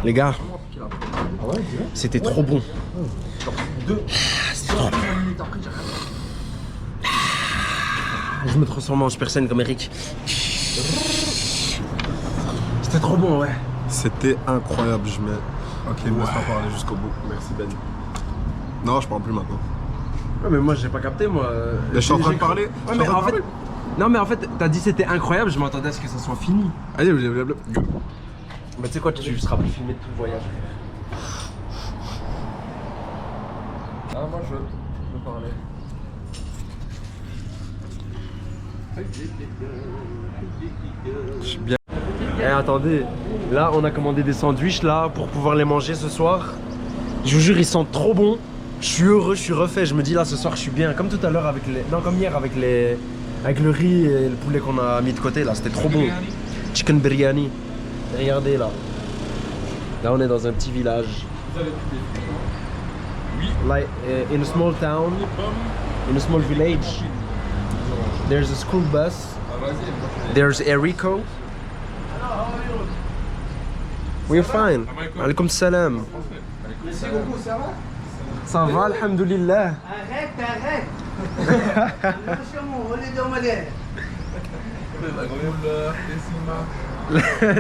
Les gars, c'était trop bon. C'était trop bon. Je me transforme en Super Saiyan comme Eric. C'était trop bon, ouais. C'était incroyable, je mets. Ok, me laisse pas parler jusqu'au bout. Merci Ben. Non, je parle plus maintenant. Ouais, mais moi j'ai pas capté, moi. Mais je suis en train de parler. Ouais, mais en fait. Non, mais en fait, t'as dit c'était incroyable, je m'attendais à ce que ça soit fini. Allez, blablabla. Bah, tu sais quoi, tu seras plus filmé de tout le voyage. Ah moi je veux parler. Je suis bien. Eh, attendez, là on a commandé des sandwichs là pour pouvoir les manger ce soir. Je vous jure, ils sentent trop bon. Je suis heureux, je suis refait. Je me dis là ce soir, je suis bien. Comme tout à l'heure avec les. Non, comme hier avec les. Avec le riz et le poulet qu'on a mis de côté là, c'était trop bon. Chicken biryani. Regardez là. Là on est dans un petit village. Like in a small town, in a small village, there's a school bus. There's Erico. We're fine. Alaikum salam. Merci beaucoup, ça va? Ça va, alhamdoulilah. Arrête. Attention, mon relais d'homodèle.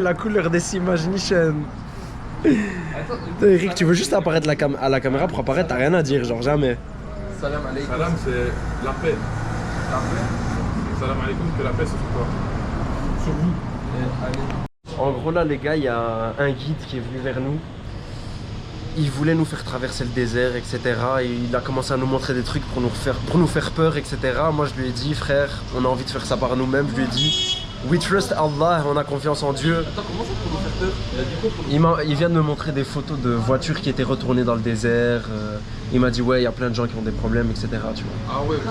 La couleur des images Nishan. Eric, tu veux juste apparaître à la caméra pour apparaître, t'as rien à dire, genre jamais. Salam alaikum. Salam, c'est la paix. La paix. Salam alaikum, que la paix c'est sur toi. Sur vous. En gros là les gars, il y a un guide qui est venu vers nous. Il voulait nous faire traverser le désert, etc. Et il a commencé à nous montrer des trucs pour nous faire peur, etc. Moi je lui ai dit, frère, on a envie de faire ça par nous-mêmes. Je lui ai dit, we trust Allah, on a confiance en Dieu. Attends, comment ça pour nous faire peur? Il a dit quoi pour Il vient de me montrer des photos de voitures qui étaient retournées dans le désert. Il m'a dit, ouais, il y a plein de gens qui ont des problèmes, etc. Tu vois. Ah ouais, ok.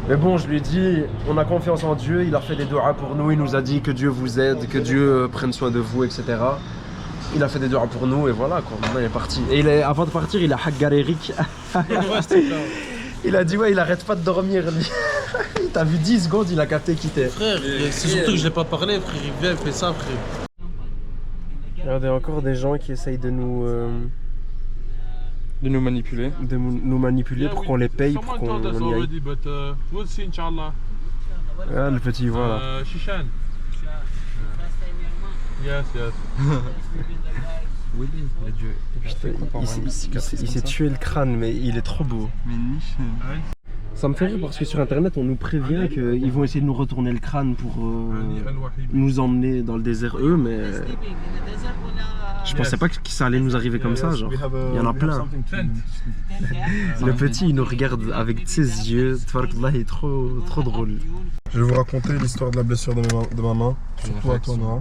Mais bon, je lui ai dit, on a confiance en Dieu. Il a fait des doigts pour nous. Il nous a dit que Dieu vous aide, que Dieu prenne soin de vous, etc. Il a fait des doigts pour nous et voilà quoi. Maintenant il est parti. Et avant de partir, il a haggar Eric. Il a dit ouais, il arrête pas de dormir lui. T'as vu 10 secondes, il a capté qui t'es. Frère, c'est surtout que je l'ai pas parlé, frère. Il vient, il fait ça, frère. Regardez, encore des gens qui essayent de nous manipuler. manipuler pour qu'on les paye, pour qu'on y aille. Ah, le petit, voilà. Shishan. Yes, yes. Il s'est tué le crâne, mais il est trop beau. Mais niche. Ça me fait rire parce que sur internet, on nous prévient qu'ils vont essayer de nous retourner le crâne pour nous emmener dans le désert, eux, mais je pensais pas que ça allait nous arriver comme ça. Genre. Il y en a plein. Le petit, il nous regarde avec ses yeux. Tabarakallah, il est trop drôle. Je vais vous raconter l'histoire de la blessure de ma main. Surtout à toi, Noah.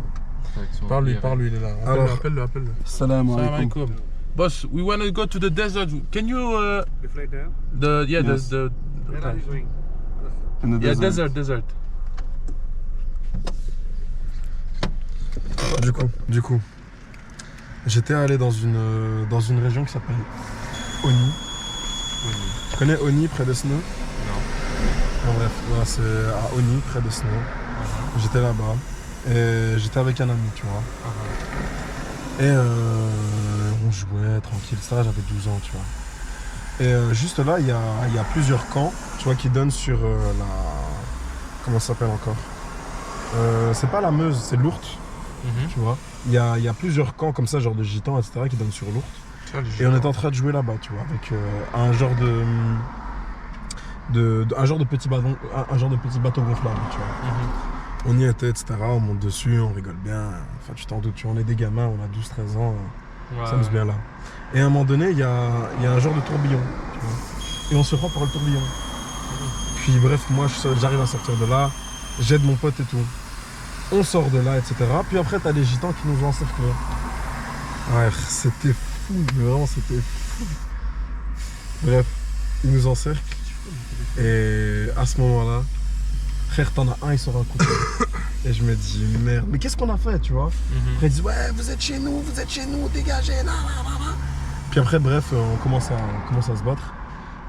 Parle-lui, il est là. Appelle-le. Salam alaikum. Boss, we want to go to the desert. Can you desert. Du coup, j'étais allé dans une région qui s'appelle Oni. Tu connais Oni près de Snow? Non. Bref, voilà, c'est à Oni près de Snow. J'étais là-bas et j'étais avec un ami, tu vois. Et on jouait tranquille, ça j'avais 12 ans, tu vois. Et juste là, il y a plusieurs camps, tu vois, qui donnent sur la... Comment ça s'appelle encore? C'est pas la Meuse, c'est l'Ourthe, tu vois. Il y a plusieurs camps comme ça, genre de gitans, etc., qui donnent sur l'Ourthe. Et on était en train de jouer là-bas, tu vois, avec un genre de petit bateau gonflable, tu vois. On y était, etc., on monte dessus, on rigole bien. Enfin, tu t'en doutes, tu vois, on est des gamins, on a 12-13 ans, on s'amuse bien là. Et à un moment donné, il y a un genre de tourbillon, tu vois. Et on se prend par le tourbillon. Puis bref, moi j'arrive à sortir de là, j'aide mon pote et tout. On sort de là, etc. Puis après, t'as les gitans qui nous ont encerclés. Ouais, c'était fou, mais vraiment, c'était fou. Bref, ils nous encerclent. Et à ce moment-là, frère, t'en as un, il sort un couteau. Et je me dis, merde, mais qu'est-ce qu'on a fait, tu vois? Après, ils disent, ouais, vous êtes chez nous, dégagez, là. Puis après, bref, on commence à se battre.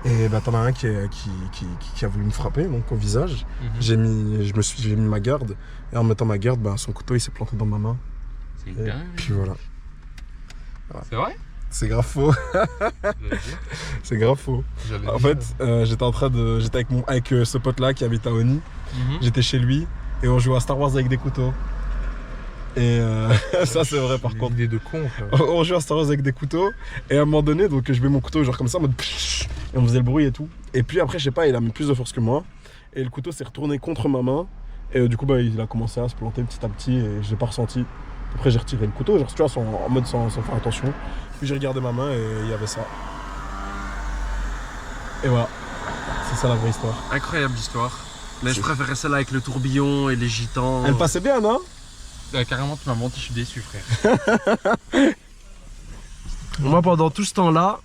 Et bah, t'en as un qui a voulu me frapper, donc au visage. J'ai mis ma garde. Et en mettant ma garde, bah, son couteau, il s'est planté dans ma main. C'est dingue. Puis voilà. C'est vrai? C'est grave faux. C'est grave faux. En fait, j'étais avec ce pote-là qui habite à Oni. J'étais chez lui et on jouait à Star Wars avec des couteaux. Et ça, c'est vrai par contre. Idée de con, frère. On jouait à Star Wars avec des couteaux. Et à un moment donné, donc je mets mon couteau genre comme ça, en mode pshh, et on faisait le bruit et tout. Et puis après, je sais pas, il a mis plus de force que moi. Et le couteau s'est retourné contre ma main. Et du coup, bah, il a commencé à se planter petit à petit et je l'ai pas ressenti. Après, j'ai retiré le couteau, genre tu vois, en mode sans faire attention. Puis j'ai regardé ma main et il y avait ça. Et voilà, c'est ça la vraie histoire. Incroyable histoire. Mais je préférais celle avec le tourbillon et les gitans. Elle passait bien, non? Carrément, tu m'as menti, je suis déçu, frère. Moi, pendant tout ce temps-là,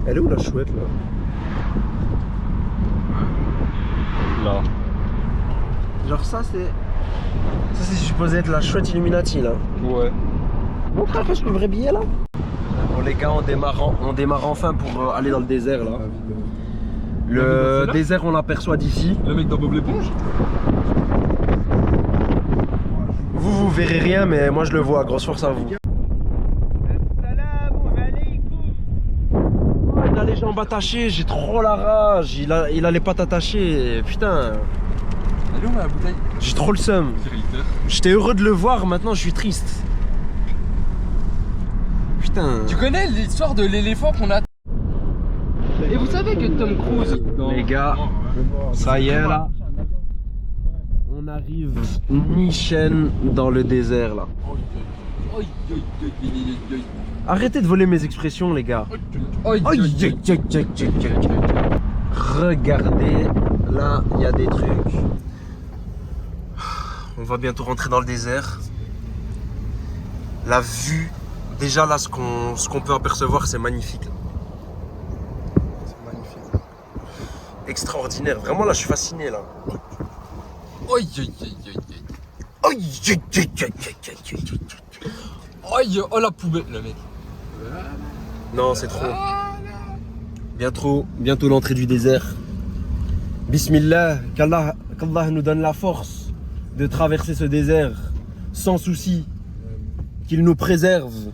elle est où la chouette là? Là. Genre ça c'est supposé être la chouette Illuminati là. Ouais. Bon frère, est-ce que le vrai billet là? Bon les gars, on démarre enfin pour aller dans le désert là. Le désert on l'aperçoit d'ici. Le mec dans Bob l'éponge? Vous verrez rien mais moi je le vois, grosse force à vous. Il a les jambes attachées, j'ai trop la rage, il a les pattes attachées, putain. Elle est où la bouteille? J'ai trop le seum. J'étais heureux de le voir, maintenant je suis triste. Putain. Tu connais l'histoire de l'éléphant qu'on a? Et vous savez que Tom Cruise... Les gars, ça y est là. On arrive mi-chaîne dans le désert là. Arrêtez de voler mes expressions les gars. Regardez, là il y a des trucs. On va bientôt rentrer dans le désert. La vue, déjà là, ce qu'on peut apercevoir, c'est magnifique. C'est magnifique. Extraordinaire. Vraiment, là, je suis fasciné, là. Aïe, aïe, aïe, aïe, aïe. Aïe, aïe, aïe, aïe, aïe, aïe, aïe. Aïe, oh la poubelle, le mec. Non, c'est trop. Bientôt l'entrée du désert. Bismillah, qu'Allah nous donne la force de traverser ce désert sans souci, qu'il nous préserve,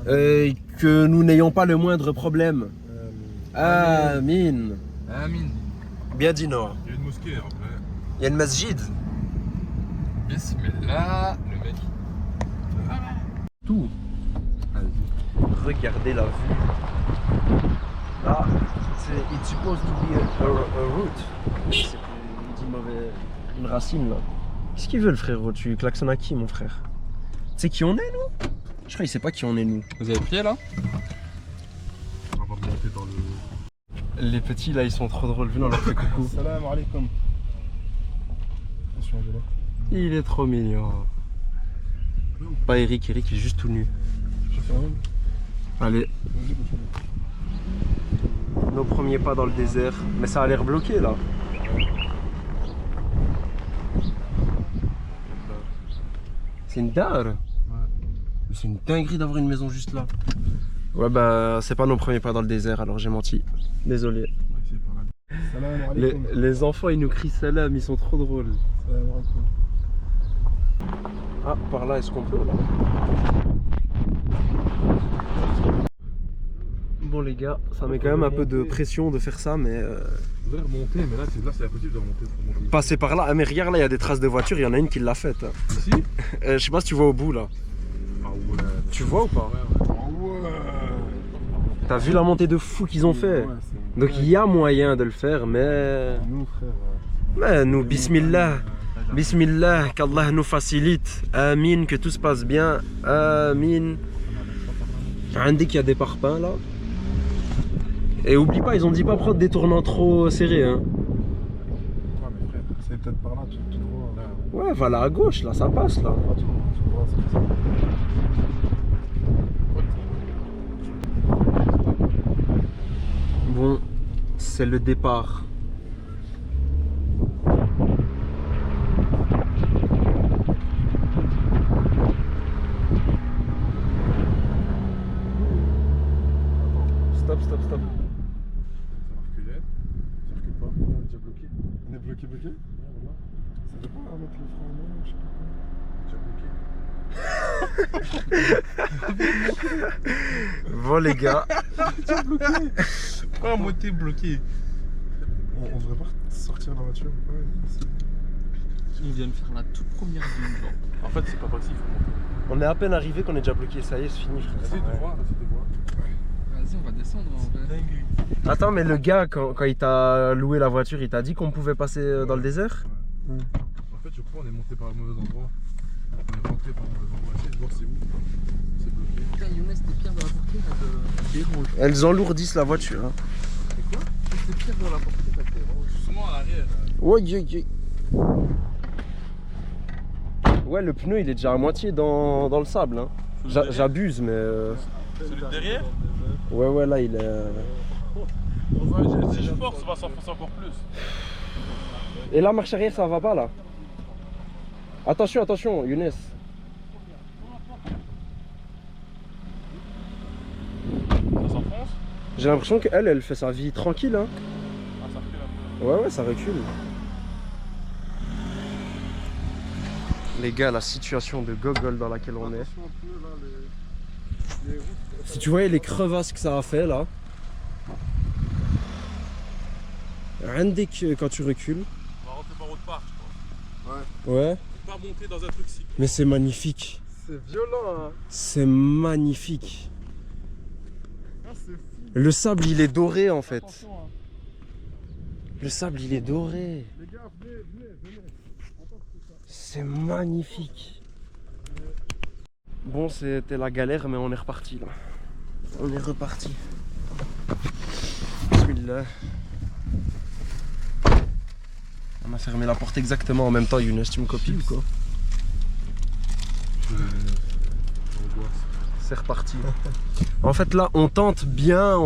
et que nous n'ayons pas le moindre problème. Amin. Amin. Bien dit, Noah. Il y a une mosquée après. Il y a une masjid. Bismillah, le mec. Tout. Regardez la vue. Là, it's supposed to be a route. C'est dit mauvais. Une racine là. Qu'est-ce qu'ils veulent, frérot? Tu klaxonnes à qui, mon frère? Tu sais qui on est, nous? Je crois qu'il sait pas qui on est, nous. Vous avez prié là? On va monter dans le. Les petits là, ils sont trop drôles. Venez, on leur fait coucou. Salam alaikum. Attention, là. Il est trop mignon. Pas Eric est juste tout nu. Allez. Nos premiers pas dans le désert. Mais ça a l'air bloqué là. C'est une dare. C'est une dinguerie d'avoir une maison juste là. Ouais bah c'est pas nos premiers pas dans le désert, alors j'ai menti. Désolé. Salam alaikum. Les enfants ils nous crient salam, ils sont trop drôles. Salam alaikum. Ah, par là, est-ce qu'on peut là? Bon les gars, ça met quand même un peu de pression de faire ça, mais... Vous allez remonter, mais là c'est impossible de remonter. Passer par là, ah mais regarde là, il y a des traces de voiture, il y en a une qui l'a faite. Ici? Je sais pas si tu vois au bout là. Ah ouais. Tu vois ou pas? Ah ouais. T'as vu la montée de fou qu'ils ont fait? Donc il y a moyen de le faire, mais... Nous, frère. Mais nous, bismillah. Bismillah, qu'Allah nous facilite. Amin, que tout se passe bien. Amin. Andy qu'il y a des parpaings là. Et oublie pas, ils ont dit pas prendre des tournants trop serrés. Hein. Ouais, mais frère, c'est peut-être par là, tu vois. Ouais, voilà à gauche, là, ça passe là. Ah, tu vois, c'est ça. Bon, c'est le départ. Stop. Ça recule pas, on est déjà bloqué. On est bloqué. Ouais, voilà. Ça veut pas mettre le frein en main, je sais pas quoi. Bon les gars, Pas à moitié bloqué. On devrait pas sortir de la voiture. Ouais, On vient de faire la toute première ville, genre. En fait, c'est pas possible. on est à peine arrivé qu'on est déjà bloqué, ça y est, c'est fini. Essaye de voir. Vas-y, on va descendre en vrai. Attends, mais le gars, quand il t'a loué la voiture, il t'a dit qu'on pouvait passer dans le désert? En fait, je crois qu'on est monté par le mauvais endroit. On est rentré par le mauvais endroit. Essaye de voir c'est où. C'est bloqué. Putain, Younes, tes pierres dans la portière, elles dérangent. Elles enlourdissent la voiture. Hein. C'est quoi? Tes pierres dans la portière, elles dérangent. Souvent à l'arrière. Ouais. Ouais, le pneu il est déjà à moitié dans le sable. Hein. J'abuse, mais. Celui de derrière? Ouais, là il est. Si je force, on va s'enfoncer encore plus. Et la marche arrière, ça va pas là? Attention, Younes. Ça s'enfonce? J'ai l'impression qu'elle fait sa vie tranquille. Hein. Ah, ça recule un peu. Ouais, ça recule. Les gars, la situation de gogol dans laquelle on est. Si tu voyais les crevasses que ça a fait là. Dès que quand tu recules. On va rentrer par autre part, je crois. Ouais. Pas monter dans un truc si. Mais c'est magnifique. C'est violent, hein. C'est magnifique. C'est fou. Le sable il est doré en fait. Attention, hein. Le sable il est doré. Les gars, venez. C'est magnifique. Bon, c'était la galère, mais on est reparti là. On est reparti. Bismillah. On a fermé la porte exactement en même temps, Younes, tu me copies ou quoi? c'est reparti. En fait là on tente bien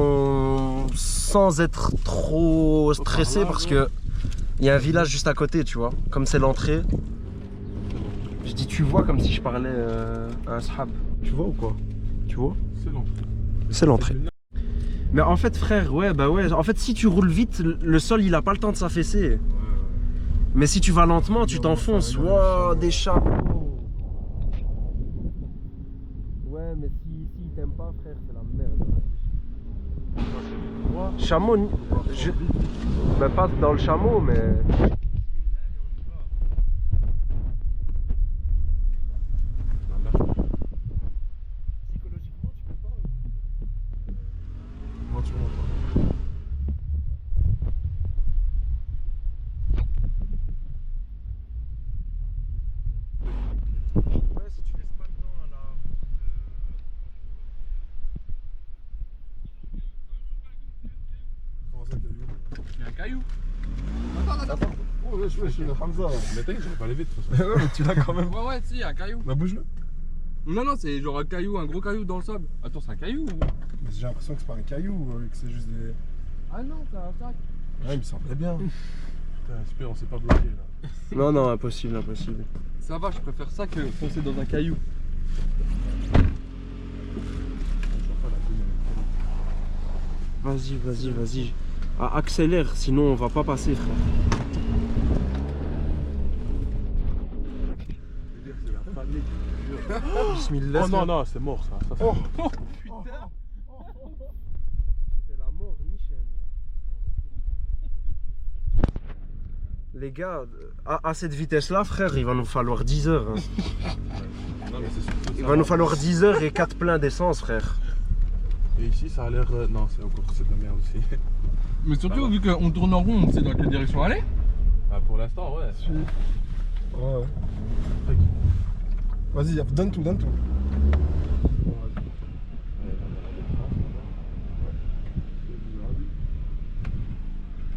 sans être trop stressé parce que il y a un village juste à côté, tu vois. Comme c'est l'entrée. Je dis tu vois comme si je parlais à un sahab. Tu vois ou quoi? Tu vois? C'est l'entrée. C'est l'entrée. Mais en fait frère, ouais bah ouais. En fait si tu roules vite, le sol il a pas le temps de s'affaisser. Mais si tu vas lentement, tu t'enfonces. Wow, des chameaux. Ouais, mais si t'aimes pas, frère, c'est la merde. Chameau, ben pas dans le chameau, mais. Psychologiquement, tu peux pas. Moi, tu m'entends. Ouais, si tu laisses pas le temps à la. Comment ça, caillou? Il y a un caillou. Attends. Oh, wesh, Hamza. Mais t'inquiète, j'allais pas aller vite de toute façon. Ouais, mais tu l'as quand même. Ouais, si, il y a un caillou. Bah, bouge-le. Non, c'est genre un caillou, un gros caillou dans le sable. Attends, c'est un caillou ou... Mais j'ai l'impression que c'est pas un caillou, que c'est juste des. Ah non, c'est un sac. Ouais, il me semblait bien. Putain, super, on s'est pas bloqué là. Non, non, impossible, impossible. Ça va, je préfère ça que foncer dans un caillou. Je vois pas la dune. Vas-y. Ah, accélère, sinon on va pas passer, frère. C'est la famille, je te jure. Bismillah. Oh non, c'est mort ça. Ça, c'est mort. C'est la mort, Michel. Les gars, à cette vitesse-là, frère, il va nous falloir 10 heures. Hein. Non, mais c'est surtout Il ça. va nous falloir 10 heures et 4 pleins d'essence, frère. Et ici, ça a l'air. Non, c'est encore c'est de la merde aussi. Mais surtout, vu qu'on tourne en rond, on sait dans quelle direction aller. Bah, pour l'instant, ouais. Ouais. Vas-y, donne tout.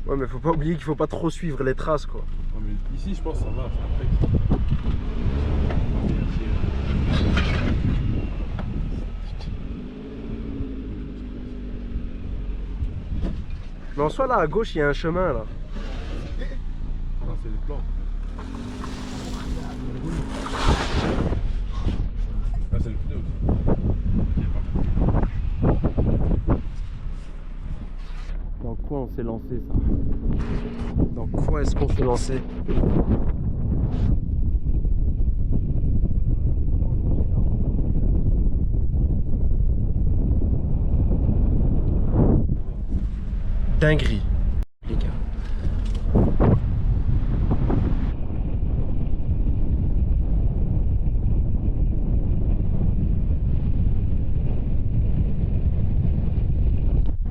Ouais, mais faut pas oublier qu'il faut pas trop suivre les traces, quoi. Non, mais ici, je pense que ça va, c'est un trek. Mais en soi, là, à gauche, il y a un chemin, là. Non, c'est les plans. Ah, c'est le pneu aussi. Dans quoi on s'est lancé, ça? Dans quoi est-ce qu'on s'est lancé? Dinguerie, les gars.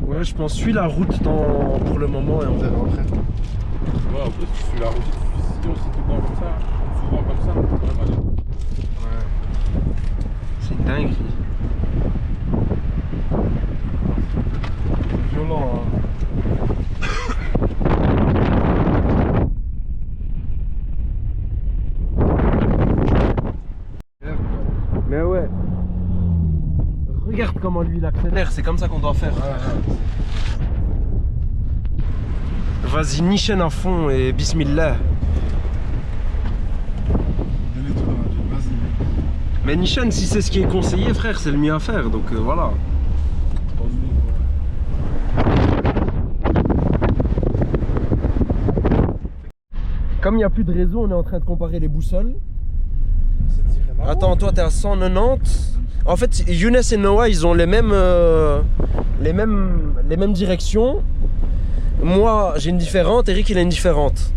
Ouais, je pense suis la route pour le moment et on verra après. Ouais, en plus, tu suis la route, si aussi tout le temps comme ça, souvent comme ça, vraiment aller. Ouais. C'est une dinguerie. Violent, hein. Mais ouais. Regarde comment lui il accélère, c'est comme ça qu'on doit faire. Vas-y, Nishen à fond et bismillah. Donnez tout dans la vie, vas-y. Mais Nishen, si c'est ce qui est conseillé, frère, c'est le mieux à faire, donc voilà. Comme il n'y a plus de réseau, on est en train de comparer les boussoles. Attends, toi t'es à 190. En fait, Younes et Noah, ils ont les mêmes directions. Moi, j'ai une différente, Eric, il a une différente.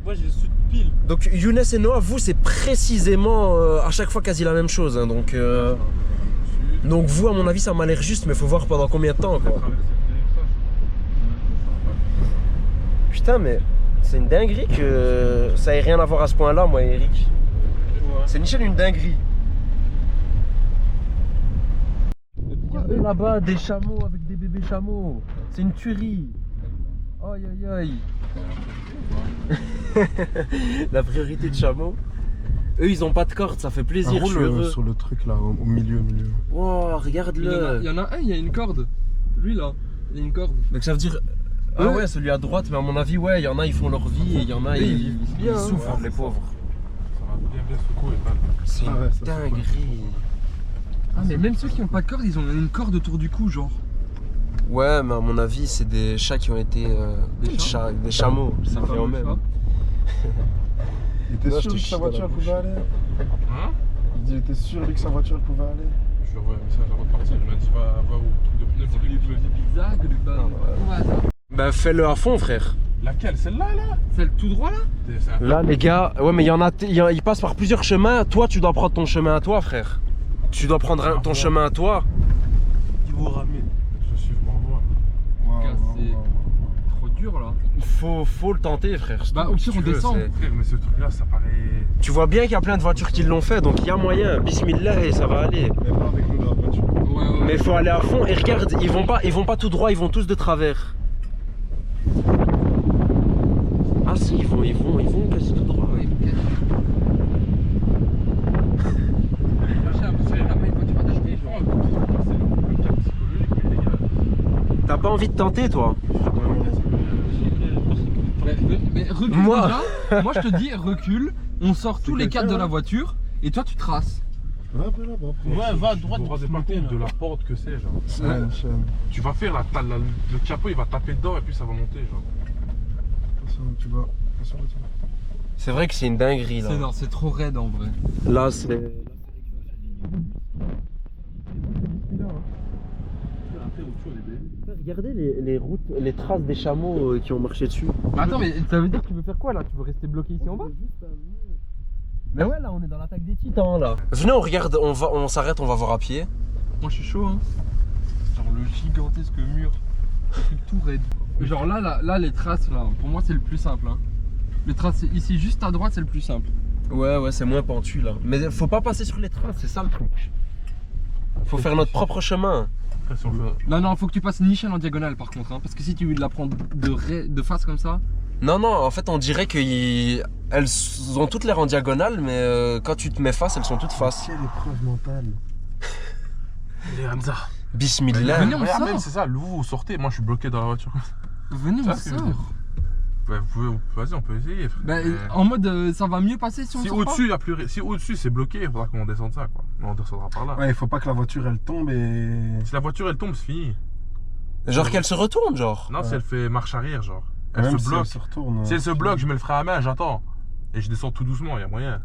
Moi j'ai su pile. Donc Younes et Noah, vous, c'est précisément à chaque fois quasi la même chose. Hein, donc vous, à mon avis, ça m'a l'air juste, mais faut voir pendant combien de temps, quoi. Putain, mais c'est une dinguerie que ça ait rien à voir à ce point-là, moi et Eric. C'est Michel une dinguerie. Regardez là-bas des chameaux avec des bébés chameaux. C'est une tuerie. Aïe aïe aïe. La priorité de chameau. Eux, ils ont pas de corde, ça fait plaisir. Je suis heureux. Sur le truc là, au milieu. Wow, regarde-le. Il y en a un, il y a une corde. Lui là, il y a une corde. Donc ça veut dire. Ah ouais, celui à droite, mais à mon avis, ouais, il y en a, ils font leur vie et il y en a, ils souffrent, les pauvres. Ça va bien secouer. C'est Ah ouais, une ça, c'est dinguerie. Ah mais même ceux qui ont pas de corde, ils ont une corde autour du cou genre. Ouais, mais à mon avis, c'est des chats qui ont été. Des chameaux, ça revient au même. Il était Ouais, sûr je te que chie sa dans la voiture bouche. pouvait aller. Hein? Il était sûr lui que sa voiture pouvait aller. Je lui envoie un message avant de partir. Il m'a dit va au truc de pneus pour découper. Bizarre, le bas. Bah fais-le à fond, frère. Laquelle? Celle-là là? Celle tout droit là. C'est un- Là, les gars, ouais, mais il y en a, ils passent par plusieurs chemins. Toi, tu dois prendre ton chemin à toi, frère. Tu dois prendre ton chemin à toi. Il vous ramène. Je suis pour moi. C'est trop dur là. Faut le tenter, frère. Bah au pire on descend. Frère, mais ce truc là, ça paraît. Tu vois bien qu'il y a plein de voitures qui l'ont fait, donc il y a moyen. Bismillah, et ça va aller. Mais pas avec nous dans la voiture. Ouais. Mais faut aller à fond. Et regarde, ils vont pas tout droit, ils vont tous de travers. Ah si, ils vont quasi tout droit. Ouais, ok. T'as pas envie de tenter, toi? Mais recule Moi. déjà. Moi je te dis recule, on sort tous les quatre de la voiture et toi tu traces. Va après là, Ouais, va à droite. Tu te rendais pas compte de la porte que c'est, genre. C'est une chaîne. Tu vas faire le capot, il va taper dedans et puis ça va monter, genre. Attention, tu vas. Attention, attention. C'est vrai que c'est une dinguerie, là. Non, c'est trop raide en vrai. Là, c'est... Regardez les routes, les traces des chameaux qui ont marché dessus. Attends, mais ça veut dire que tu veux faire quoi là? Tu veux rester bloqué ici en bas? Mais ouais, là, on est dans l'attaque des titans, là. Venez, on regarde, on s'arrête, on va voir à pied. Moi je suis chaud hein. Genre le gigantesque mur. Le truc tout raide. Genre là les traces là, pour moi c'est le plus simple hein. Les traces ici juste à droite c'est le plus simple. Ouais, c'est moins pentu, là. Mais faut pas passer sur les traces, c'est ça le truc. Faut faire notre propre chemin. Après, si on fait. Non, faut que tu passes une chaîne en diagonale par contre hein, parce que si tu la prends de face comme ça. Non, en fait, on dirait qu'elles ont toutes l'air en diagonale, mais quand tu te mets face, elles sont toutes face. Quelle épreuve mentale. Les Hamza. Bismillah. Venez, on Ouais, sort. même c'est ça, vous sortez, moi je suis bloqué dans la voiture. Venez, Ça, on c'est ce que je veux dire. sort. Ouais, vas-y, on peut essayer, frère. Bah, Mais en mode ça va mieux passer si on si sort au-dessus, y a plus... si au-dessus c'est bloqué, il faudra qu'on descende ça, quoi. On descendra par là. Ouais, il faut pas que la voiture elle tombe et. Si la voiture elle tombe, c'est fini. Genre qu'elle se retourne, genre. Non, si Ouais. elle fait marche arrière, genre. Elle Même se si bloque. elle se retourne. Si elle se bloque, je mets le frein à main, j'attends. Et je descends tout doucement, y a moyen.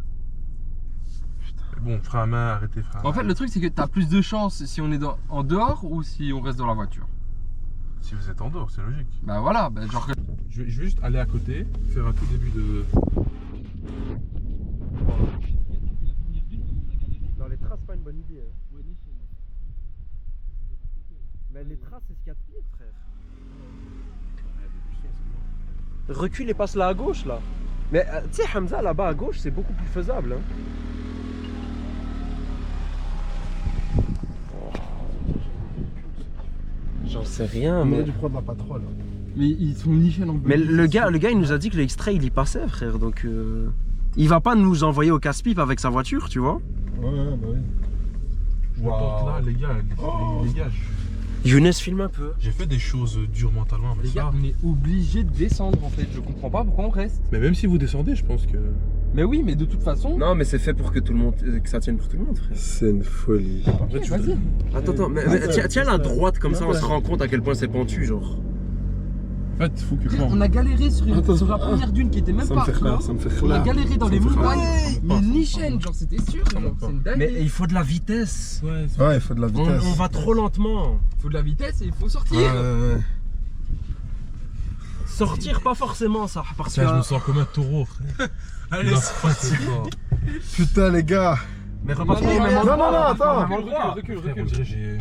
Bon, frein à main, arrêtez, frein à main. En fait, le truc c'est que t'as plus de chance si on est en dehors ou si on reste dans la voiture. Si vous êtes en dehors, c'est logique. Bah voilà, bah, genre. Je vais juste aller à côté, faire un tout début de. Dans les traces, pas une bonne idée. Mais les traces, c'est ce qu'il y a de pire, frère. Recule et passe là à gauche, là. Mais tu sais, Hamza, là-bas à gauche, c'est beaucoup plus faisable. Hein. J'en sais rien, On mais... aurait dû prendre la patrouille. Mais ils sont nichés en bleu. Mais le gars, il nous a dit que l'extrait, il y passait, frère, donc... Il va pas nous envoyer au casse-pipe avec sa voiture, tu vois. Ouais, bah oui. Je me porte là, les gars, les gars. Younes, filme un peu. J'ai fait des choses dures mentalement, mais Les ça. gars, on est obligé de descendre en fait. Je comprends pas pourquoi on reste. Mais même si vous descendez, je pense que. Mais oui, mais de toute façon. Non, mais c'est fait pour que tout le monde, que ça tienne pour tout le monde, frère. C'est une folie. Après, tu Vas-y. Attends, mais tiens la droite comme ça, on se rend compte à quel point c'est pentu, genre. En fait, il faut que. On a galéré sur la première dune qui était même Ça me pas fait là. rire, ça me fait On a rire. galéré dans Ça les me fait montagnes. rire. Mais ni chaîne, genre c'était sûr. Ça genre, monte pas. C'est une dingue. Mais il faut de la vitesse. Ouais, Ouais, il faut de la vitesse. On va trop lentement. Il faut de la vitesse et il faut sortir. Ouais. Sortir, pas forcément ça, parce Tiens, je me que... sens comme un taureau, frère. Allez, c'est fort. Putain, les gars. mais repasse pas Non, au même endroit. non, attends. Recule. Frère, on dirait j'ai.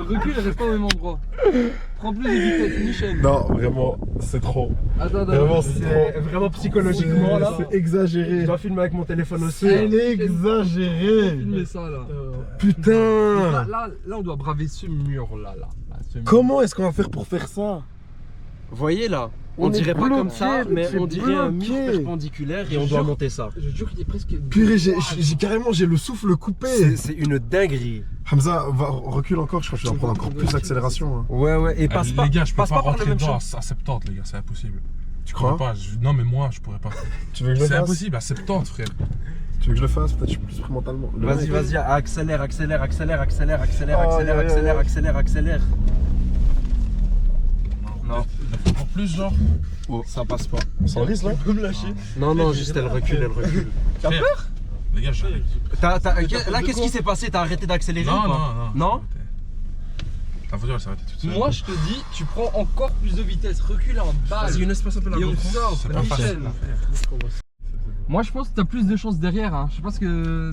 Recule et reste pas au même endroit. Prends plus de vitesse, ni chaîne. Non, vraiment, c'est trop. Attends. Vraiment, c'est trop. Vraiment psychologiquement, là. C'est exagéré. Je dois filmer avec mon téléphone aussi. C'est exagéré. Filmez ça là. Putain. Là, on doit braver ce mur là. Ce mur. Comment est-ce qu'on va faire pour faire ça? Vous voyez là, On est dirait pas comme ça, bloqué, mais c'est on dirait un mur bloqué. perpendiculaire et on Je doit jure. monter ça. Je jure, il est presque. Purée, j'ai carrément j'ai le souffle coupé. C'est une dinguerie. Hamza, recule encore, je crois que je vais prendre encore plus d'accélération. Hein. Ouais, et Ah, passe les pas. gars, je peux passe pas par le rentrer même dedans chemin. à 70, les gars, c'est impossible. Tu Je pourrais crois pas. Non, mais moi, je pourrais pas. Tu veux que je le C'est fasse impossible, à 70, frère. Tu veux que je le fasse? Peut-être que je suis plus prêt mentalement. Vas-y, accélère. Non, En plus, genre. ça passe pas. Sans risque là? Non, juste elle recule. T'as peur? Les gars, je suis. Là, qu'est-ce qui s'est passé? T'as arrêté d'accélérer Non, ou pas? non. La voiture, elle s'est arrêtée toute seule. Moi, je te dis, tu prends encore plus de vitesse, recule en bas. Vas-y, Younes, passe un peu la Et on GoPro. sort, C'est pas Michel. facile à faire. Moi, je pense que t'as plus de chance derrière. Hein. Je sais pas ce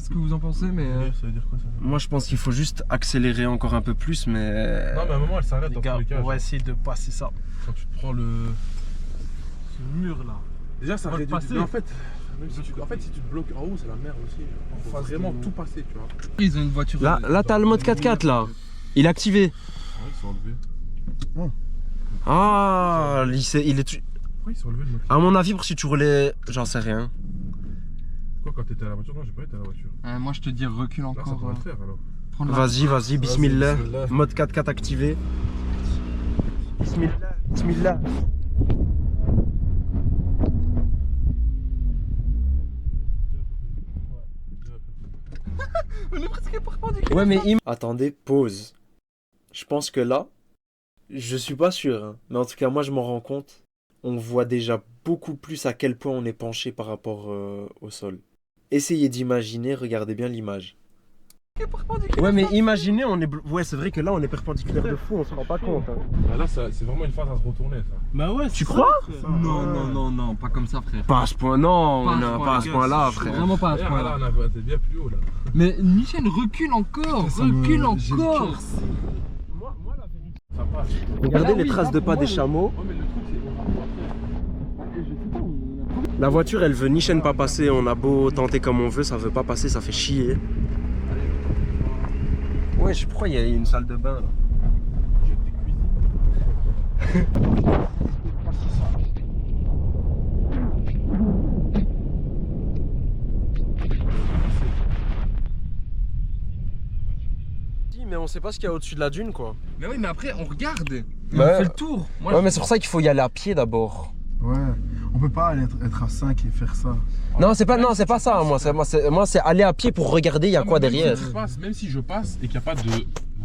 que vous en pensez, mais. Ça veut dire quoi ça? Moi, je pense qu'il faut juste accélérer encore un peu plus, mais. Non, mais à un moment, elle s'arrête Les dans gars, tous les cas. on va genre. essayer de passer ça. Quand tu te prends le. Ce mur là. Déjà, ça On va le réduit. passer. Mais en fait, si tu te bloques en haut, c'est la merde aussi. Il faut vraiment tout passer, tu vois. Ils ont une voiture. Là, t'as le mode 4x4 là. Il est activé. Ouais, ils sont enlevés. Ah, il est. Pourquoi ils sont enlevés le mode? À mon avis, pour si tu roulais, j'en sais rien. Quoi, quand t'étais à la voiture? Non, j'ai pas été à la voiture. Moi, je te dis, recule Là, ça encore. pourrait le faire alors. Prendre la- Vas-y, bismillah. bismillah. Mode 4x4 activé. Bismillah. On est presque perpendiculaire. Ouais, mais attendez, pause. Je pense que là, je suis pas sûr, hein, mais en tout cas, moi, je m'en rends compte. On voit déjà beaucoup plus à quel point on est penché par rapport au sol. Essayez d'imaginer, regardez bien l'image. Ouais, mais imaginez, on est. Ouais, c'est vrai que là, on est perpendiculaire de fou, on se rend pas compte. Hein. Ah, là, c'est vraiment une phase à se retourner, ça. Bah ouais, Tu crois? Non, pas comme ça, frère. Pas à ce point, non, Pas à on ce est point, pas à ce point-là, frère. Vraiment pas à ce Là, point-là. on était bien plus haut là. Mais Michel, recule encore, recule encore. Ça passe. Regardez Là, les oui, traces là, de pour pas moi, des chameaux. Ouais, mais le truc, c'est La voiture, elle veut ni chaîne pas passer. On a beau tenter comme on veut, ça veut pas passer, ça fait chier. Ouais, je crois qu'il y a une salle de bain là. j'ai des cuisines. Mais on sait pas ce qu'il y a au-dessus de la dune, quoi. Mais oui, mais après, on regarde. Et Ouais. on fait le tour. Moi, Ouais, je- mais c'est pour ça qu'il faut y aller à pied d'abord. Ouais, on peut pas être à 5 et faire ça. Non, c'est pas ça. Moi, c'est aller à pied pour regarder il y a Ah, quoi mais même derrière. si je passe, même si je passe et qu'il n'y a pas de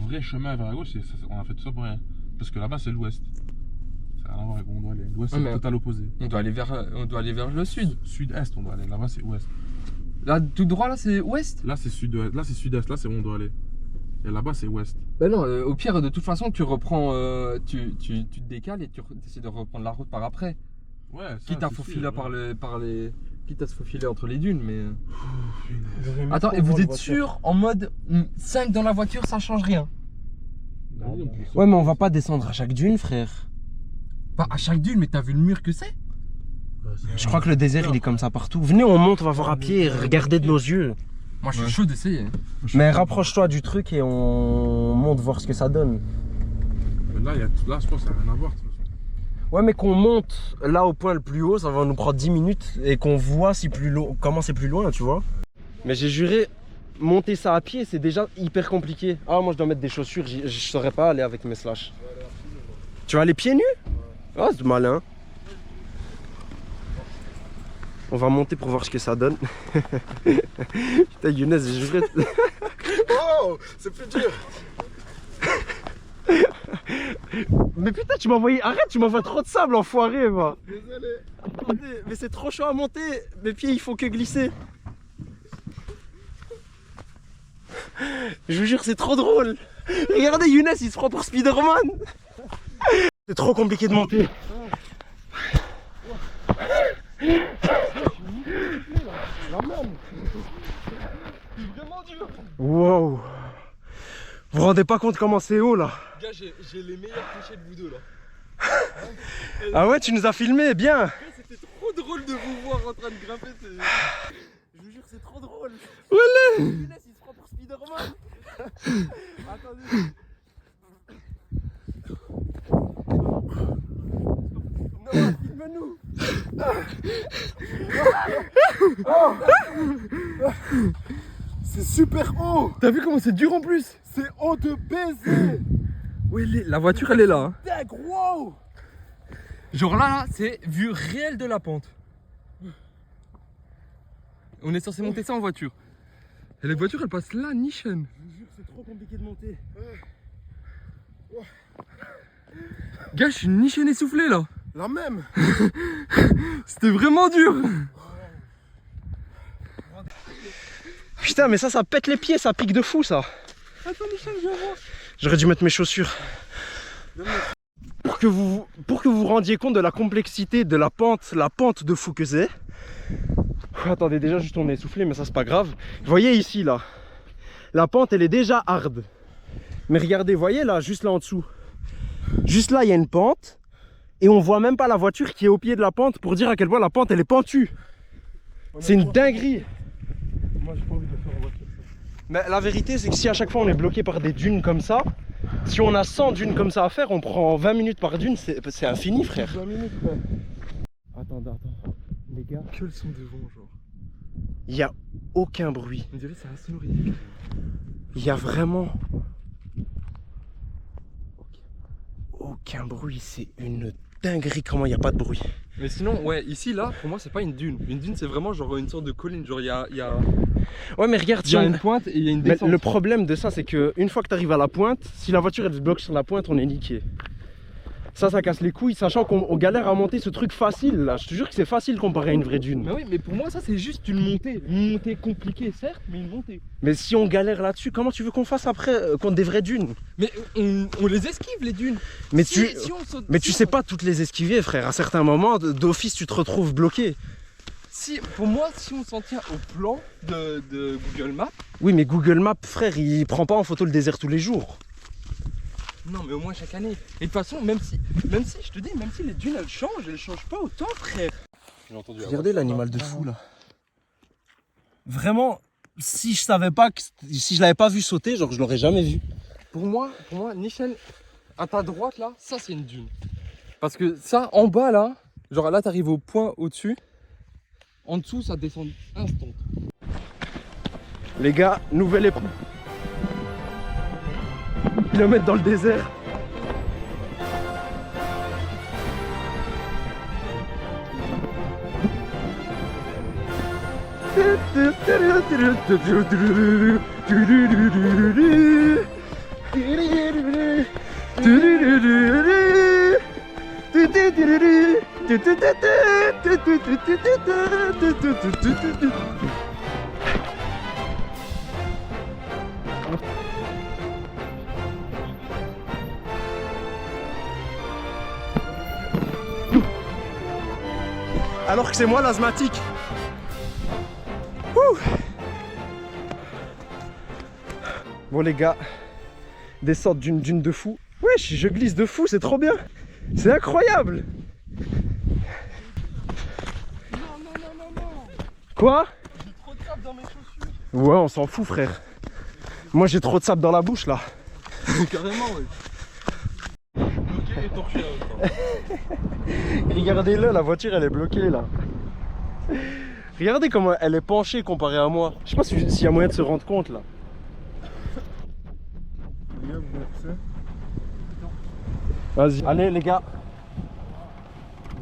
vrai chemin vers la gauche, on a fait tout ça pour rien. Parce que là-bas, c'est l'ouest. Ça n'a rien à voir avec où on doit aller. L'ouest, Ouais, c'est mais- le total opposé. on doit aller vers le sud. Sud-est, on doit aller. Là-bas, c'est ouest. Là, tout droit, là, c'est ouest. Là, c'est sud-est. Là, c'est sud-est. Là, c'est où on doit aller. Et là-bas, c'est ouest. Ben non, au pire, de toute façon, tu reprends, tu te décales et tu essaies de reprendre la route par après. Ouais, ça, Quitte à c'est faufiler sûr, par ouais. les, quitte à se faufiler entre les dunes, mais. J'aurais mis Attends, trop et vous voir la êtes voiture. sûr, en mode 5 dans la voiture, ça change rien? Vas-y, on peut se- Ouais, mais on va pas descendre à chaque dune, frère. Pas à chaque dune, mais t'as vu le mur que c'est? Je crois que le désert, il est comme ça partout. Venez, on monte, on va voir à pied, regardez de nos yeux. Moi, je suis chaud d'essayer. Mais rapproche-toi du truc et on monte voir ce que ça donne. Mais là, là, je pense que ça n'a rien à voir. De toute façon. Ouais, mais qu'on monte là au point le plus haut, ça va nous prendre 10 minutes et qu'on voit si comment c'est plus loin, tu vois. Mais j'ai juré, monter ça à pied, c'est déjà hyper compliqué. Ah, moi je dois mettre des chaussures, je saurais pas aller avec mes slash. Tu vas aller pieds nus? Ah, c'est malin. On va monter pour voir ce que ça donne. Putain, Younes, j'ai juré. Oh, c'est plus dur. Mais putain, tu m'as envoyé. Arrête, tu m'envoies trop de sable, enfoiré, moi. Désolé. Attendez, mais c'est trop chaud à monter. Mes pieds, ils font que glisser. Je vous jure, c'est trop drôle. Regardez, Younes, il se prend pour Spider-Man. C'est trop compliqué de monter. Wow. Vous vous rendez pas compte comment c'est haut là? Gars, j'ai les meilleurs clichés de vous deux là. Ah ouais, tu nous as filmé, bien. C'était trop drôle de vous voir en train de grimper. Je vous jure, c'est trop drôle. Voilà. Younes, il se prend pour Spider-Man. Attendez. Non, genou. C'est super haut. T'as vu comment c'est dur en plus? C'est haut de baiser. Oui, la voiture elle est là. Hein. Deg, wow. Genre là, c'est vue réelle de la pente. On est censé monter ça en voiture. Et la voiture elle passe là, Nishan. Je vous jure, c'est trop compliqué de monter. Gars, je suis Nishan essoufflé là. La même. C'était vraiment dur. Putain, mais ça pète les pieds, ça pique de fou ça. Attends, Nishan, je viens voir. J'aurais dû mettre mes chaussures. Pour que vous vous rendiez compte de la complexité de la pente de fou que c'est. Attendez, déjà juste on est essoufflé, mais ça c'est pas grave. Vous voyez ici là, la pente elle est déjà hard. Mais regardez, vous voyez là, juste là en dessous. Juste là il y a une pente. Et on voit même pas la voiture qui est au pied de la pente pour dire à quel point la pente elle est pentue. C'est une dinguerie. Moi j'ai pas envie de le faire en voiture. Mais la vérité c'est que si à chaque fois on est bloqué par des dunes comme ça, si on a 100 dunes comme ça à faire, on prend 20 minutes par dune, c'est infini frère. 20 minutes, frère. Attends, les gars. Que le son de vent, genre. Il n'y a aucun bruit. On dirait que c'est un sonorité. Il y a vraiment aucun bruit. C'est une dinguerie comment il n'y a pas de bruit. Mais sinon, ouais, ici, là, pour moi, c'est pas une dune. Une dune, c'est vraiment genre une sorte de colline. Genre, il y a Ouais, mais regarde, si une pointe et il y a une mais descente. le problème de ça, c'est que une fois que tu arrives à la pointe, si la voiture elle se bloque sur la pointe, on est niqué. Ça casse les couilles, sachant qu'on galère à monter ce truc facile là. Je te jure que c'est facile comparé à une vraie dune. Mais oui, mais pour moi, ça, c'est juste une montée. Une montée compliquée, certes, mais une montée. Mais si on galère là-dessus, comment tu veux qu'on fasse après contre des vraies dunes? Mais on les esquive, les dunes. Mais Si on saute, tu sais pas toutes les esquiver, frère. À certains moments, d'office, tu te retrouves bloqué. Pour moi, si on s'en tient au plan de Google Maps. Oui, mais Google Maps, frère, il prend pas en photo le désert tous les jours. Non, mais au moins chaque année. Et de toute façon, même si je te dis, même si les dunes elles changent pas autant, frère. J'ai entendu. Regardez l'animal de fou là. Vraiment, si je savais pas, si je l'avais pas vu sauter, genre je l'aurais jamais vu. Pour moi, Nishan, à ta droite là, ça c'est une dune. Parce que ça, en bas là, genre là t'arrives au point au-dessus. En dessous, ça descend instant. Les gars, nouvelle épreuve. Kilomètres dans le désert. Alors que c'est moi l'asthmatique. Bon les gars, descente d'une dune de fou. Wesh, je glisse de fou, c'est trop bien. C'est incroyable. Non. Quoi? J'ai trop de sable dans mes chaussures. Ouais, on s'en fout frère. Moi j'ai trop de sable dans la bouche là. Carrément, ouais. Bloqué et torché là. Regardez-le, la voiture elle est bloquée là. Regardez comment elle est penchée comparée à moi. Je sais pas s'il y a moyen de se rendre compte là. Vas-y. Allez les gars.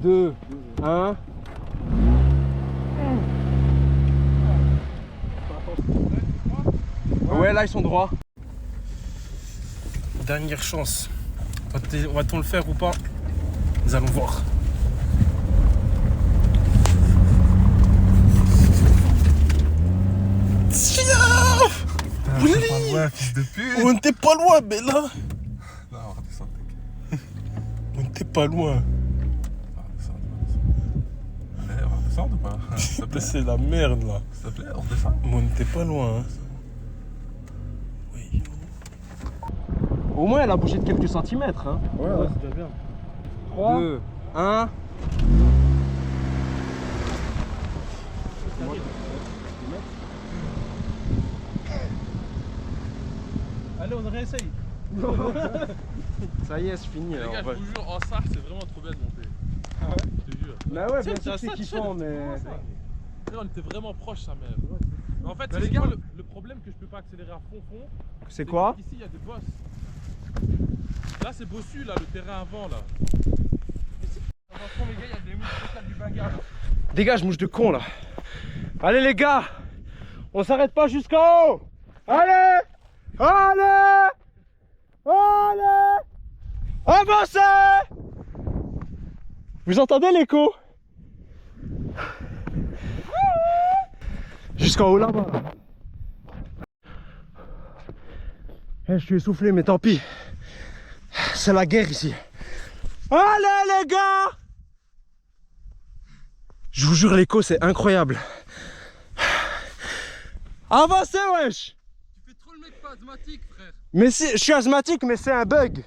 2, 1. Ouais là ils sont droits. Dernière chance. Va-t-on le faire ou pas? Nous allons voir. Fils de pute. On n'était pas loin, mais là. Non, redescends. On n'était pas loin. Allez, on redescend ou pas? S'il te plaît. C'est la merde là. S'il te plaît, on redescend. Mais on n'était pas loin. Hein. Oui. Au moins, elle a bougé de quelques centimètres. Hein. Ouais, c'est déjà bien. 3, 2, 1. Allez, on réessaye. Ça y est, c'est fini. Les alors, gars, on va- je vous jure, en Sarthe, c'est vraiment trop bien de monter. Ah ouais? Je te jure. Bah ouais, bien Tiens, sûr, ça, c'est ça, kiffant, mais. On était vraiment proches, sa mère. Mais en fait, Bah, c'est les quoi gars. le problème que je peux pas accélérer à fond. C'est quoi? Ici, il y a des bosses. Là, c'est bossu, là, le terrain avant, là. Attention les gars, il y a des mouches spéciales du Baga là. Dégage, mouche de con là. Allez les gars, on s'arrête pas jusqu'en haut. Allez, allez, allez, avancez. Vous entendez l'écho? Jusqu'en haut là-bas. Je suis essoufflé, mais tant pis. C'est la guerre ici. Allez les gars! Je vous jure, l'écho c'est incroyable. Avancez, wesh! Tu fais trop le mec pas asthmatique, frère. Mais si, je suis asthmatique, mais c'est un bug.